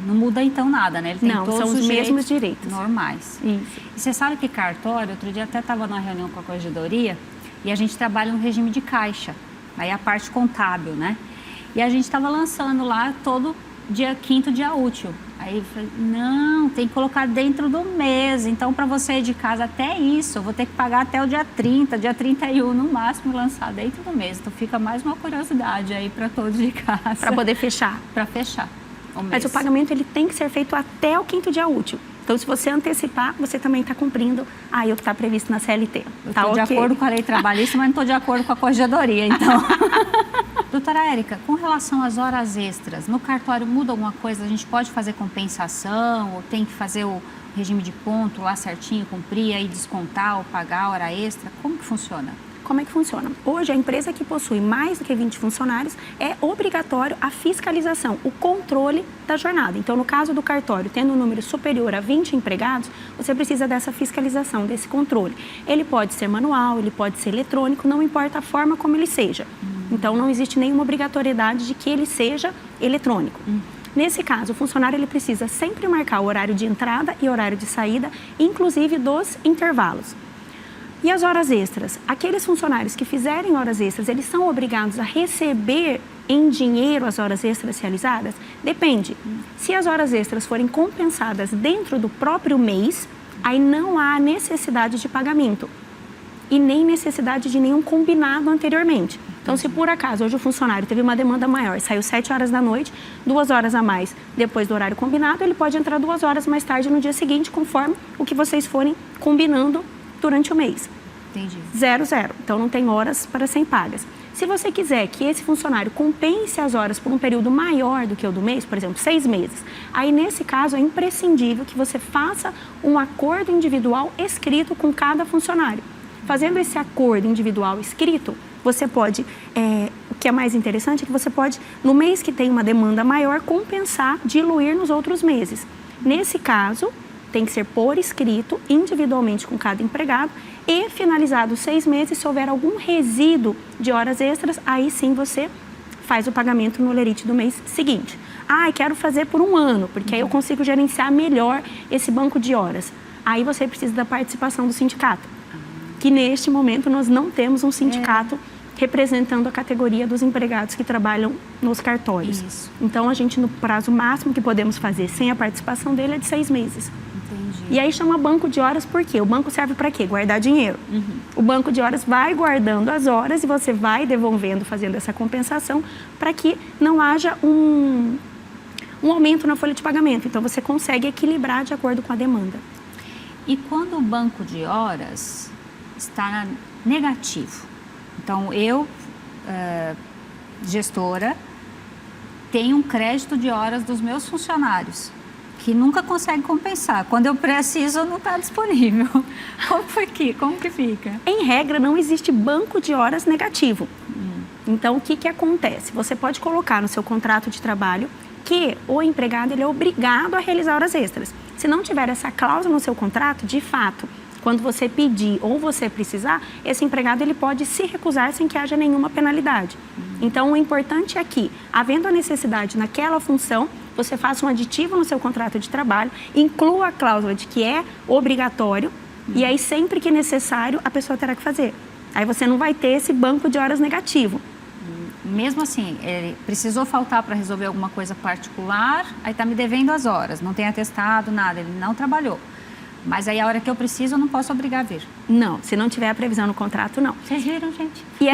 Speaker 2: Não muda então nada, né? Ele tem todos
Speaker 8: são os mesmos direitos
Speaker 2: normais.
Speaker 8: Isso.
Speaker 2: E você sabe que cartório, outro dia até estava numa reunião com a corregedoria e a gente trabalha no regime de caixa, aí a parte contábil, né? E a gente estava lançando lá todo dia 5º dia útil. Aí eu falei, não, tem que colocar dentro do mês. Então, para você ir de casa até isso, eu vou ter que pagar até o dia 30, dia 31, no máximo, lançar dentro do mês. Então, fica mais uma curiosidade aí para todos de casa.
Speaker 8: Para poder fechar.
Speaker 2: Para fechar.
Speaker 8: Mas o pagamento ele tem que ser feito até o 5º dia útil. Então, se você antecipar, você também está cumprindo o que está previsto na CLT.
Speaker 2: Eu estou de acordo com a lei trabalhista, mas não estou de acordo com a corregedoria, então. Doutora Érica, com relação às horas extras, no cartório muda alguma coisa? A gente pode fazer compensação ou tem que fazer o regime de ponto lá certinho, cumprir, aí descontar ou pagar a hora extra? Como que funciona?
Speaker 8: Como é que funciona? Hoje, a empresa que possui mais do que 20 funcionários, é obrigatório a fiscalização, o controle da jornada. Então, no caso do cartório, tendo um número superior a 20 empregados, você precisa dessa fiscalização, desse controle. Ele pode ser manual, ele pode ser eletrônico, não importa a forma como ele seja. Então, não existe nenhuma obrigatoriedade de que ele seja eletrônico. Nesse caso, o funcionário ele precisa sempre marcar o horário de entrada e horário de saída, inclusive dos intervalos. E as horas extras? Aqueles funcionários que fizerem horas extras, eles são obrigados a receber em dinheiro as horas extras realizadas? Depende. Se as horas extras forem compensadas dentro do próprio mês, aí não há necessidade de pagamento e nem necessidade de nenhum combinado anteriormente. Então, se por acaso hoje o funcionário teve uma demanda maior, saiu 7 horas da noite, 2 horas a mais depois do horário combinado, ele pode entrar 2 horas mais tarde no dia seguinte, conforme o que vocês forem combinando durante o mês.
Speaker 2: Entendi.
Speaker 8: 0, 0. Então, não tem horas para serem pagas. Se você quiser que esse funcionário compense as horas por um período maior do que o do mês, por exemplo, 6 meses, aí nesse caso é imprescindível que você faça um acordo individual escrito com cada funcionário. Fazendo esse acordo individual escrito, você pode, o que é mais interessante é que você pode, no mês que tem uma demanda maior, compensar, diluir nos outros meses. Nesse caso, tem que ser por escrito, individualmente com cada empregado, e finalizados 6 meses, se houver algum resíduo de horas extras, aí sim você faz o pagamento no lerite do mês seguinte. Quero fazer por 1 ano, porque aí eu consigo gerenciar melhor esse banco de horas. Aí você precisa da participação do sindicato, que neste momento nós não temos um sindicato representando a categoria dos empregados que trabalham nos cartórios.
Speaker 2: Isso.
Speaker 8: Então, a gente, no prazo máximo que podemos fazer sem a participação dele é de 6 meses.
Speaker 2: Entendi.
Speaker 8: E aí chama banco de horas por quê? O banco serve para quê? Guardar dinheiro. O banco de horas vai guardando as horas e você vai devolvendo, fazendo essa compensação para que não haja um aumento na folha de pagamento. Então, você consegue equilibrar de acordo com a demanda.
Speaker 2: E quando o banco de horas está negativo? Então, eu, gestora, tenho um crédito de horas dos meus funcionários, que nunca consegue compensar. Quando eu preciso, não está disponível. Como que fica?
Speaker 8: Em regra, não existe banco de horas negativo. Então, o que acontece? Você pode colocar no seu contrato de trabalho que o empregado ele é obrigado a realizar horas extras. Se não tiver essa cláusula no seu contrato, de fato, quando você pedir ou você precisar, esse empregado ele pode se recusar sem que haja nenhuma penalidade. Então, o importante é que, havendo a necessidade naquela função, você faça um aditivo no seu contrato de trabalho, inclua a cláusula de que é obrigatório, e aí sempre que necessário, a pessoa terá que fazer. Aí você não vai ter esse banco de horas negativo.
Speaker 2: Mesmo assim, ele precisou faltar para resolver alguma coisa particular, aí está me devendo as horas, não tem atestado, nada, ele não trabalhou. Mas aí a hora que eu preciso, eu não posso obrigar a vir.
Speaker 8: Não, se não tiver a previsão no contrato, não.
Speaker 2: Vocês viram, gente?
Speaker 8: E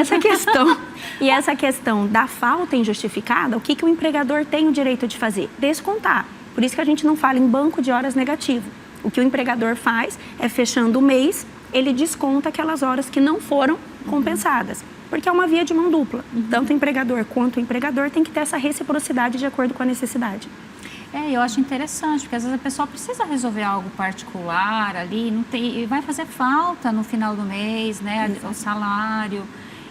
Speaker 8: essa questão da falta injustificada, o que o empregador tem o direito de fazer? Descontar. Por isso que a gente não fala em banco de horas negativo. O que o empregador faz é, fechando o mês, ele desconta aquelas horas que não foram compensadas. Porque é uma via de mão dupla. Tanto o empregador quanto o empregador tem que ter essa reciprocidade de acordo com a necessidade.
Speaker 2: Eu acho interessante, porque às vezes a pessoa precisa resolver algo particular ali, não tem, e vai fazer falta no final do mês, né, o salário.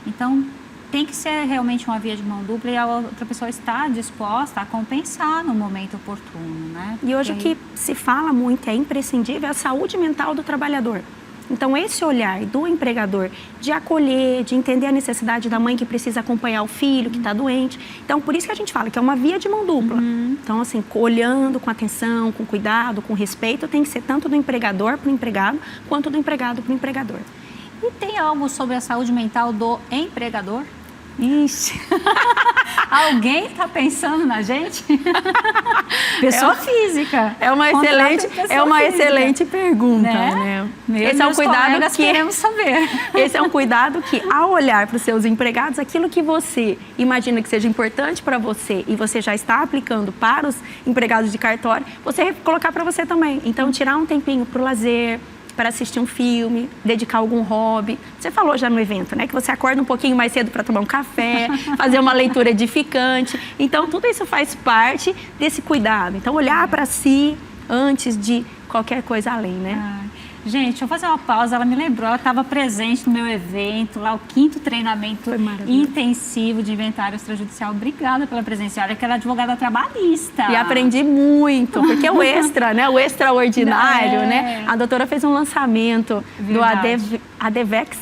Speaker 2: Então, tem que ser realmente uma via de mão dupla e a outra pessoa está disposta a compensar no momento oportuno, né?
Speaker 8: E hoje o que se fala muito, é imprescindível, é a saúde mental do trabalhador. Então, esse olhar do empregador de acolher, de entender a necessidade da mãe que precisa acompanhar o filho que está doente. Então, por isso que a gente fala que é uma via de mão dupla. Então, assim, olhando com atenção, com cuidado, com respeito, tem que ser tanto do empregador para o empregado, quanto do empregado para o empregador.
Speaker 2: E tem algo sobre a saúde mental do empregador?
Speaker 8: Ixi.
Speaker 2: Alguém está pensando na gente? Pessoa física.
Speaker 8: É uma excelente pergunta, né?
Speaker 2: Esse é um cuidado que queremos saber.
Speaker 8: Esse é um cuidado que, ao olhar para os seus empregados, aquilo que você imagina que seja importante para você e você já está aplicando para os empregados de cartório, você colocar para você também. Então, tirar um tempinho para o lazer, para assistir um filme, dedicar algum hobby. Você falou já no evento, né? Que você acorda um pouquinho mais cedo para tomar um café, fazer uma leitura edificante. Então, tudo isso faz parte desse cuidado. Então, olhar para si antes de qualquer coisa além, né?
Speaker 2: Gente, deixa eu fazer uma pausa. Ela me lembrou, ela estava presente no meu evento, lá o 5º treinamento intensivo de inventário extrajudicial. Obrigada pela presença. Olha que ela é advogada trabalhista.
Speaker 8: E aprendi muito, porque o extra, né? O extraordinário, né? A doutora fez um lançamento do Advex.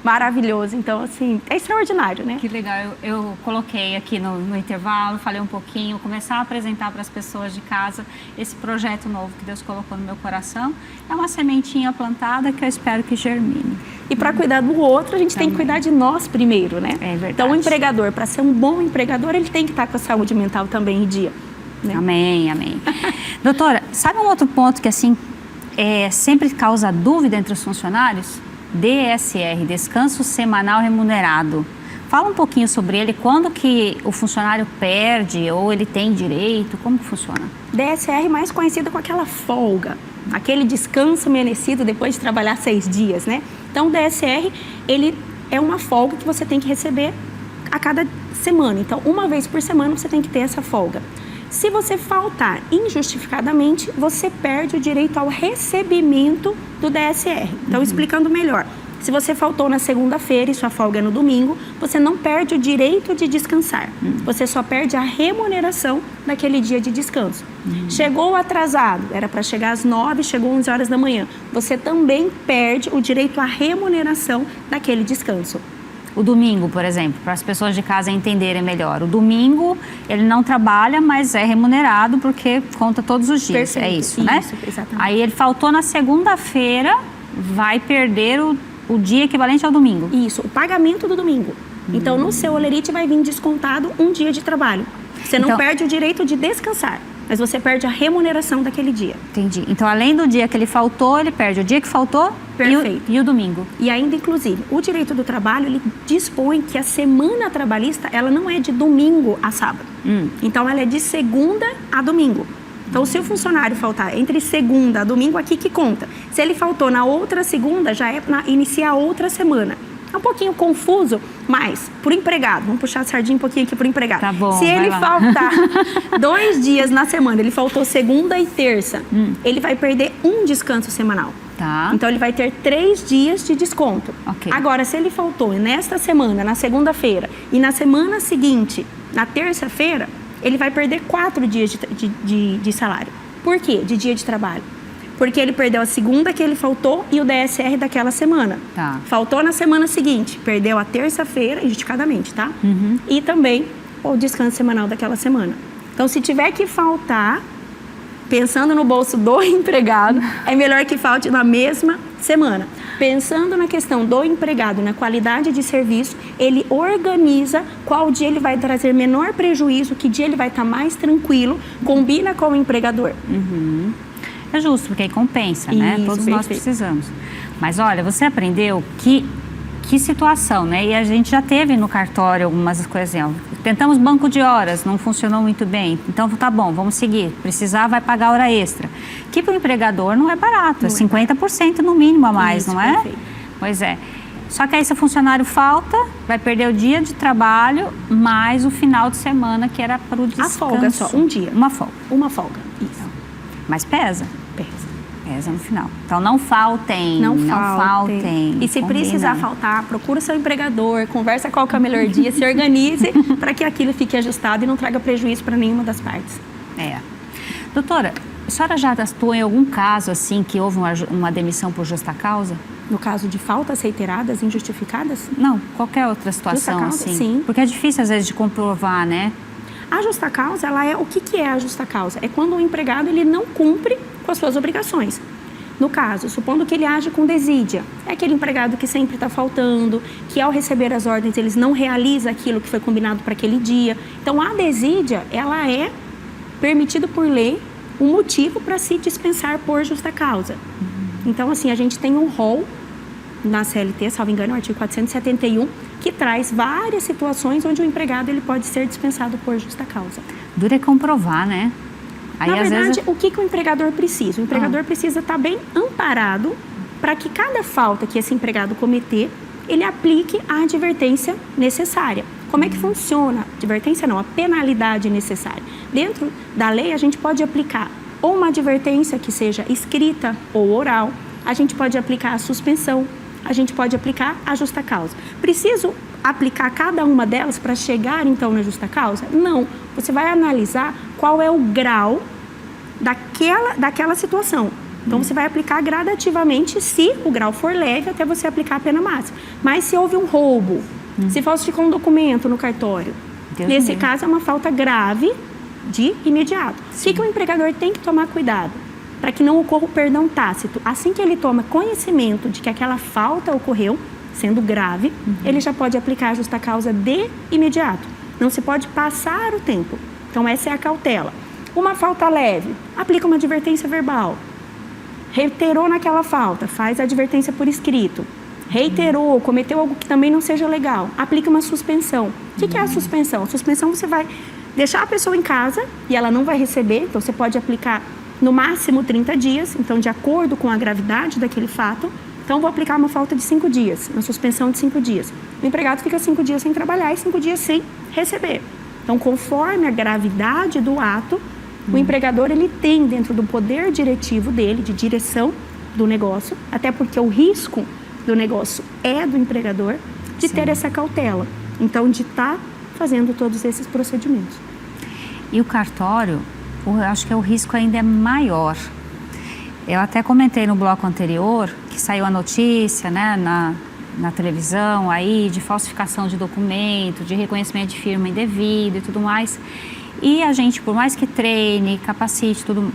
Speaker 8: Maravilhoso. Então, assim, é extraordinário, né?
Speaker 2: Que legal. Eu coloquei aqui no intervalo, falei um pouquinho, começar a apresentar para as pessoas de casa esse projeto novo que Deus colocou no meu coração. É uma sementinha plantada que eu espero que germine.
Speaker 8: E para cuidar do outro, a gente tem que cuidar de nós primeiro, né?
Speaker 2: É verdade.
Speaker 8: Então, o empregador, para ser um bom empregador, ele tem que estar com a saúde mental também em dia. Né?
Speaker 2: Amém, amém. Doutora, sabe um outro ponto que, assim, sempre causa dúvida entre os funcionários? DSR, Descanso Semanal Remunerado. Fala um pouquinho sobre ele, quando que o funcionário perde ou ele tem direito, como que funciona?
Speaker 8: DSR mais conhecido com aquela folga, aquele descanso merecido depois de trabalhar 6 dias, né? Então, o DSR, ele é uma folga que você tem que receber a cada semana. Então, uma vez por semana você tem que ter essa folga. Se você faltar injustificadamente, você perde o direito ao recebimento do DSR. Então, explicando melhor, se você faltou na segunda-feira e sua folga é no domingo, você não perde o direito de descansar. Você só perde a remuneração daquele dia de descanso. Chegou atrasado, era para chegar às 9, chegou 11 horas da manhã. Você também perde o direito à remuneração daquele descanso.
Speaker 2: O domingo, por exemplo, para as pessoas de casa entenderem melhor. O domingo, ele não trabalha, mas é remunerado porque conta todos os dias.
Speaker 8: Perfeito.
Speaker 2: É isso, né?
Speaker 8: Isso, exatamente.
Speaker 2: Aí ele faltou na segunda-feira, vai perder o dia equivalente ao domingo.
Speaker 8: Isso, o pagamento do domingo. Então, no seu holerite vai vir descontado um dia de trabalho. Você não perde o direito de descansar, mas você perde a remuneração daquele dia.
Speaker 2: Entendi. Então, além do dia que ele faltou, ele perde o dia que faltou e o domingo.
Speaker 8: E ainda, inclusive, o direito do trabalho, ele dispõe que a semana trabalhista, ela não é de domingo a sábado. Então, ela é de segunda a domingo. Então, se o funcionário faltar entre segunda a domingo, aqui que conta. Se ele faltou na outra segunda, já é para iniciar a outra semana. É um pouquinho confuso, mas pro empregado, vamos puxar a sardinha um pouquinho aqui pro empregado.
Speaker 2: Tá bom,
Speaker 8: se ele faltar 2 dias na semana, ele faltou segunda e terça, ele vai perder um descanso semanal.
Speaker 2: Tá.
Speaker 8: Então, ele vai ter 3 dias de desconto.
Speaker 2: Okay.
Speaker 8: Agora, se ele faltou nesta semana, na segunda-feira, e na semana seguinte, na terça-feira, ele vai perder 4 dias de salário. Por quê? De dia de trabalho. Porque ele perdeu a segunda que ele faltou e o DSR daquela semana.
Speaker 2: Tá.
Speaker 8: Faltou na semana seguinte, perdeu a terça-feira, justificadamente, tá? E também o descanso semanal daquela semana. Então, se tiver que faltar, pensando no bolso do empregado, é melhor que falte na mesma semana. Pensando na questão do empregado, na qualidade de serviço, ele organiza qual dia ele vai trazer menor prejuízo, que dia ele vai estar mais tranquilo, combina com o empregador.
Speaker 2: É justo, porque aí compensa, né?
Speaker 8: Isso,
Speaker 2: Todos nós precisamos. Mas olha, você aprendeu que situação, né? E a gente já teve no cartório algumas coisas assim, ó. Tentamos banco de horas, não funcionou muito bem. Então, tá bom, vamos seguir. Precisar, vai pagar hora extra. Que para o empregador não é barato, é 50% no mínimo a mais, não é?
Speaker 8: Perfeito.
Speaker 2: Pois é. Só que aí se o funcionário falta, vai perder o dia de trabalho, mais o final de semana, que era para o descanso.
Speaker 8: A folga só, um dia.
Speaker 2: Uma folga.
Speaker 8: Uma folga, isso.
Speaker 2: Mas pesa?
Speaker 8: Pesa.
Speaker 2: Pesa no final. Então, não faltem. Não faltem.
Speaker 8: E se precisar faltar, procura seu empregador, conversa qual que é o melhor dia, se organize para que aquilo fique ajustado e não traga prejuízo para nenhuma das partes.
Speaker 2: Doutora, a senhora já atuou em algum caso assim que houve uma demissão por justa causa?
Speaker 8: No caso de faltas reiteradas, injustificadas?
Speaker 2: Não, qualquer outra situação
Speaker 8: Justa causa,
Speaker 2: assim.
Speaker 8: sim.
Speaker 2: Porque é difícil às vezes de comprovar, né?
Speaker 8: A justa causa, ela é o que é a justa causa? É quando o empregado ele não cumpre com as suas obrigações. No caso, supondo que ele age com desídia, é aquele empregado que sempre está faltando, que ao receber as ordens eles não realiza aquilo que foi combinado para aquele dia. Então a desídia, ela é permitido por lei um motivo para se dispensar por justa causa. Então assim, a gente tem um rol na CLT, salvo engano, o artigo 471, que traz várias situações onde o empregado ele pode ser dispensado por justa causa.
Speaker 2: Duro é comprovar, né? Aí,
Speaker 8: na verdade,
Speaker 2: vezes...
Speaker 8: o que o empregador precisa? O empregador precisa estar bem amparado para que cada falta que esse empregado cometer, ele aplique a advertência necessária. Como é que funciona? Advertência não, a penalidade necessária. Dentro da lei, a gente pode aplicar ou uma advertência que seja escrita ou oral, a gente pode aplicar a suspensão, a gente pode aplicar a justa causa. Preciso aplicar cada uma delas para chegar, então, na justa causa? Não. Você vai analisar qual é o grau daquela situação. Então, você vai aplicar gradativamente, se o grau for leve, até você aplicar a pena máxima. Mas se houve um roubo, se falsificou um documento no cartório, nesse caso é uma falta grave de imediato. O que o empregador tem que tomar cuidado? Para que não ocorra o perdão tácito. Assim que ele toma conhecimento de que aquela falta ocorreu, sendo grave, ele já pode aplicar a justa causa de imediato. Não se pode passar o tempo. Então, essa é a cautela. Uma falta leve, aplica uma advertência verbal. Reiterou naquela falta, faz a advertência por escrito. Reiterou, cometeu algo que também não seja legal, aplica uma suspensão. O que é a suspensão? A suspensão você vai deixar a pessoa em casa e ela não vai receber, então você pode aplicar no máximo 30 dias, então de acordo com a gravidade daquele fato. Então vou aplicar uma falta de 5 dias, uma suspensão de 5 dias. O empregado fica 5 dias sem trabalhar e 5 dias sem receber. Então, conforme a gravidade do ato, o empregador ele tem dentro do poder diretivo dele, de direção do negócio, até porque o risco do negócio é do empregador, de ter essa cautela. Então, de estar fazendo todos esses procedimentos.
Speaker 2: E o cartório, eu acho que o risco ainda é maior. Eu até comentei no bloco anterior que saiu a notícia, né, na televisão aí de falsificação de documento, de reconhecimento de firma indevido e tudo mais. E a gente, por mais que treine, capacite, tudo,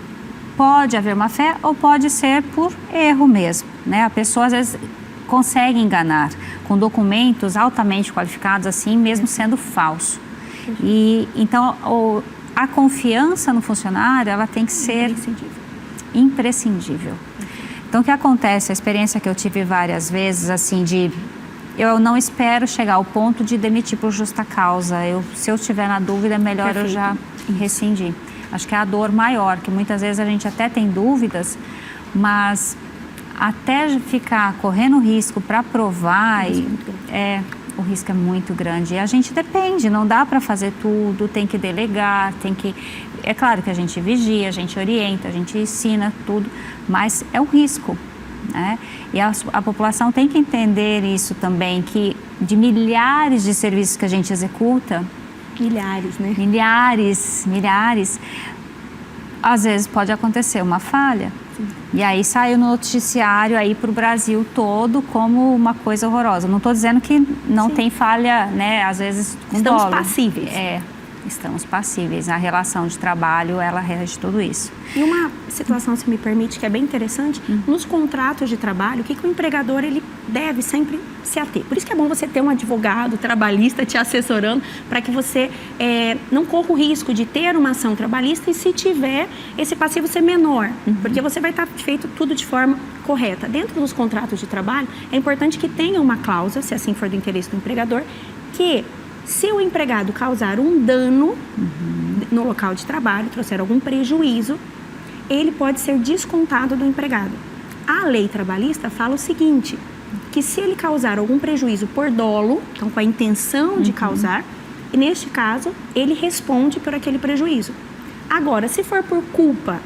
Speaker 2: pode haver má fé ou pode ser por erro mesmo, né? A pessoa às vezes consegue enganar com documentos altamente qualificados assim, mesmo sendo falso. E então a confiança no funcionário, ela tem que ser imprescindível. Então, o que acontece, a experiência que eu tive várias vezes, assim, eu não espero chegar ao ponto de demitir por justa causa. Se eu estiver na dúvida, é melhor eu já rescindir. Acho que é a dor maior, que muitas vezes a gente até tem dúvidas, mas até ficar correndo risco para provar, o risco é muito grande. E a gente depende, não dá para fazer tudo, tem que delegar, é claro que a gente vigia, a gente orienta, a gente ensina tudo, mas é um risco, né? E a população tem que entender isso também, que de milhares de serviços que a gente executa,
Speaker 8: milhares, né?
Speaker 2: Milhares, às vezes pode acontecer uma falha. E aí saiu no noticiário aí para o Brasil todo como uma coisa horrorosa. Não estou dizendo que não tem falha, né? Às vezes com
Speaker 8: estamos
Speaker 2: dolo.
Speaker 8: passíveis.
Speaker 2: Estamos passíveis. A relação de trabalho, ela rege tudo isso.
Speaker 8: E uma situação, se me permite, que é bem interessante, nos contratos de trabalho, o que o empregador ele deve sempre se ater. Por isso que é bom você ter um advogado trabalhista te assessorando para que você não corra o risco de ter uma ação trabalhista e, se tiver, esse passivo ser menor, porque você vai estar feito tudo de forma correta. Dentro dos contratos de trabalho, é importante que tenha uma cláusula, se assim for do interesse do empregador, que se o empregado causar um dano no local de trabalho, trouxer algum prejuízo, ele pode ser descontado do empregado. A lei trabalhista fala o seguinte, que se ele causar algum prejuízo por dolo, então com a intenção de causar, e neste caso, ele responde por aquele prejuízo. Agora, se for por culpa,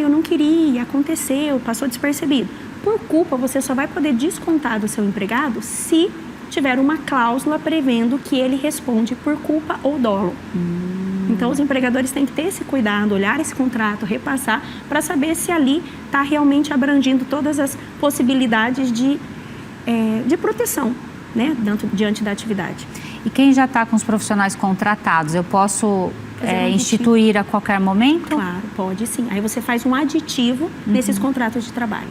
Speaker 8: eu não queria, aconteceu, passou despercebido. Por culpa, você só vai poder descontar do seu empregado se tiver uma cláusula prevendo que ele responde por culpa ou dolo. Então, os empregadores têm que ter esse cuidado, olhar esse contrato, repassar, para saber se ali está realmente abrangindo todas as possibilidades de proteção, né, diante da atividade.
Speaker 2: E quem já está com os profissionais contratados, eu posso instituir a qualquer momento?
Speaker 8: Claro, pode sim. Aí você faz um aditivo nesses contratos de trabalho.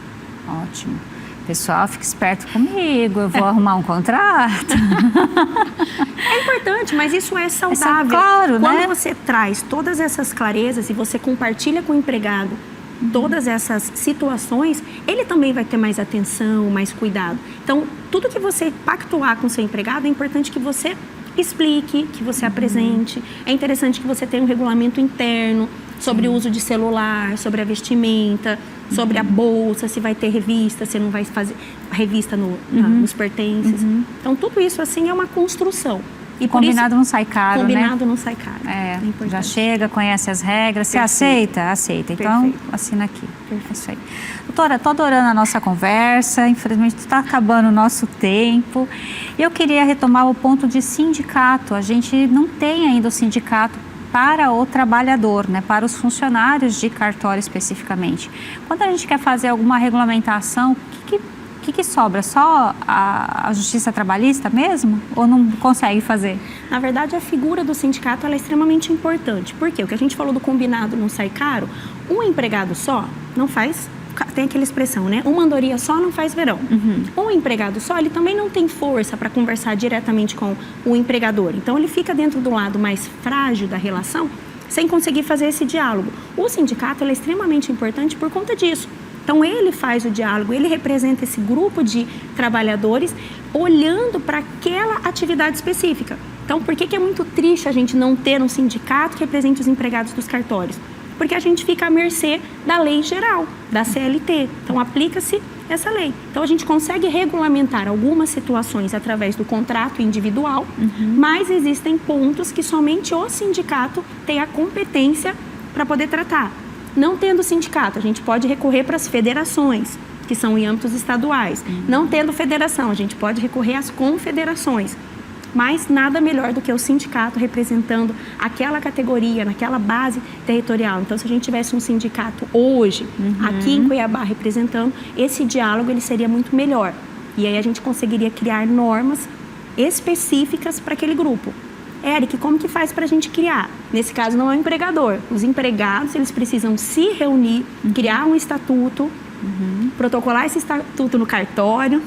Speaker 2: Ótimo. Pessoal, fique esperto comigo, eu vou arrumar um contrato.
Speaker 8: É importante, mas isso é saudável.
Speaker 2: Claro,
Speaker 8: Quando
Speaker 2: né?
Speaker 8: você traz todas essas clarezas e você compartilha com o empregado todas essas situações, ele também vai ter mais atenção, mais cuidado. Então, tudo que você pactuar com o seu empregado, é importante que você explique, que você apresente. É interessante que você tenha um regulamento interno sobre o uso de celular, sobre a vestimenta, sobre a bolsa, se vai ter revista, se não vai fazer revista nos pertences. Então, tudo isso, assim, é uma construção. E
Speaker 2: combinado não sai caro,
Speaker 8: combinado não sai caro.
Speaker 2: Já chega, conhece as regras. Você aceita? Aceita. Então, assina aqui. É isso aí. Doutora, estou adorando a nossa conversa. Infelizmente, está acabando o nosso tempo. E eu queria retomar o ponto de sindicato. A gente não tem ainda o sindicato para o trabalhador, né, para os funcionários de cartório especificamente. Quando a gente quer fazer alguma regulamentação, o que sobra? Só a justiça trabalhista mesmo? Ou não consegue fazer?
Speaker 8: Na verdade, a figura do sindicato ela é extremamente importante. Por quê? O que a gente falou do combinado não sai caro, um empregado só não faz, tem aquela expressão, né? Uma andorinha só não faz verão. Um empregado só, ele também não tem força para conversar diretamente com o empregador. Então, ele fica dentro do lado mais frágil da relação, sem conseguir fazer esse diálogo. O sindicato ele é extremamente importante por conta disso. Então, ele faz o diálogo, ele representa esse grupo de trabalhadores olhando para aquela atividade específica. Então, por que é muito triste a gente não ter um sindicato que represente os empregados dos cartórios? Porque a gente fica à mercê da lei geral, da CLT. Então, aplica-se essa lei. Então, a gente consegue regulamentar algumas situações através do contrato individual, mas existem pontos que somente o sindicato tem a competência para poder tratar. Não tendo sindicato, a gente pode recorrer para as federações, que são em âmbitos estaduais. Não tendo federação, a gente pode recorrer às confederações. Mas nada melhor do que o sindicato representando aquela categoria, naquela base territorial. Então, se a gente tivesse um sindicato hoje, aqui em Cuiabá, representando, esse diálogo ele seria muito melhor. E aí a gente conseguiria criar normas específicas para aquele grupo. Eric, como que faz para a gente criar? Nesse caso, não é o empregador. Os empregados, eles precisam se reunir, criar um estatuto, protocolar esse estatuto no cartório,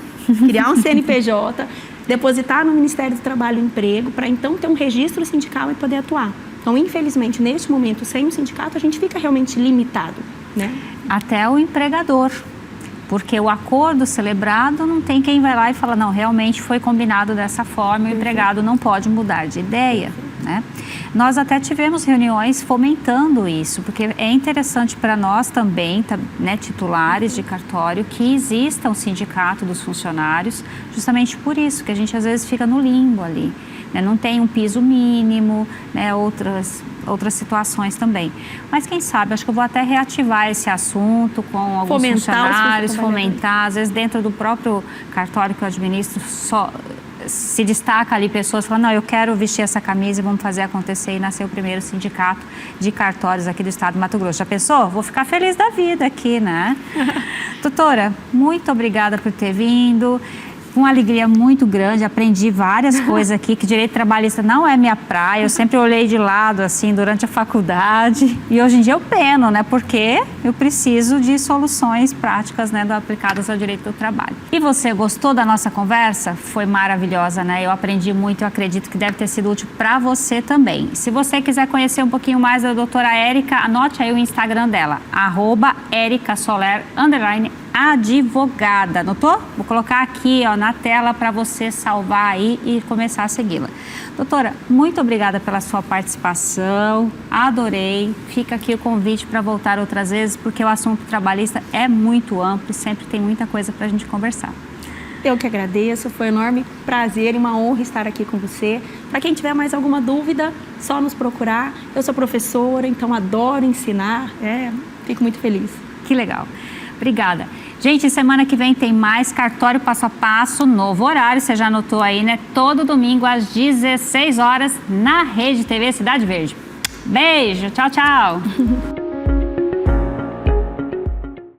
Speaker 8: criar um CNPJ, depositar no Ministério do Trabalho e Emprego, para então ter um registro sindical e poder atuar. Então, infelizmente, neste momento, sem um sindicato, a gente fica realmente limitado, né?
Speaker 2: Até o empregador. Porque o acordo celebrado não tem quem vai lá e fala, não, realmente foi combinado dessa forma, o empregado não pode mudar de ideia, né? Nós até tivemos reuniões fomentando isso, porque é interessante para nós também, né, titulares de cartório, que exista um sindicato dos funcionários, justamente por isso, que a gente às vezes fica no limbo ali, né? Não tem um piso mínimo, né, outras situações também. Mas quem sabe, acho que eu vou até reativar esse assunto com alguns funcionários, fomentar, às vezes dentro do próprio cartório que eu administro, só se destaca ali pessoas falando, não, eu quero vestir essa camisa e vamos fazer acontecer, e nascer o primeiro sindicato de cartórios aqui do estado do Mato Grosso. Já pensou? Vou ficar feliz da vida aqui, né? Doutora, muito obrigada por ter vindo. Uma alegria muito grande, aprendi várias coisas aqui, que direito trabalhista não é minha praia, eu sempre olhei de lado, assim, durante a faculdade, e hoje em dia eu peno, né, porque eu preciso de soluções práticas, né, aplicadas ao direito do trabalho. E você gostou da nossa conversa? Foi maravilhosa, né, eu aprendi muito, eu acredito que deve ter sido útil para você também. Se você quiser conhecer um pouquinho mais da doutora Érica, anote aí o Instagram dela, @ericasoler_advogada, anotou? Vou colocar aqui, ó, na tela para você salvar aí e começar a segui-la. Doutora, muito obrigada pela sua participação, adorei. Fica aqui o convite para voltar outras vezes, porque o assunto trabalhista é muito amplo e sempre tem muita coisa para a gente conversar.
Speaker 8: Eu que agradeço, foi um enorme prazer e uma honra estar aqui com você. Para quem tiver mais alguma dúvida, só nos procurar. Eu sou professora, então adoro ensinar, fico muito feliz.
Speaker 2: Que legal. Obrigada. Gente, semana que vem tem mais Cartório Passo a Passo, novo horário, você já anotou aí, né? Todo domingo às 16 horas na Rede TV Cidade Verde. Beijo, tchau, tchau.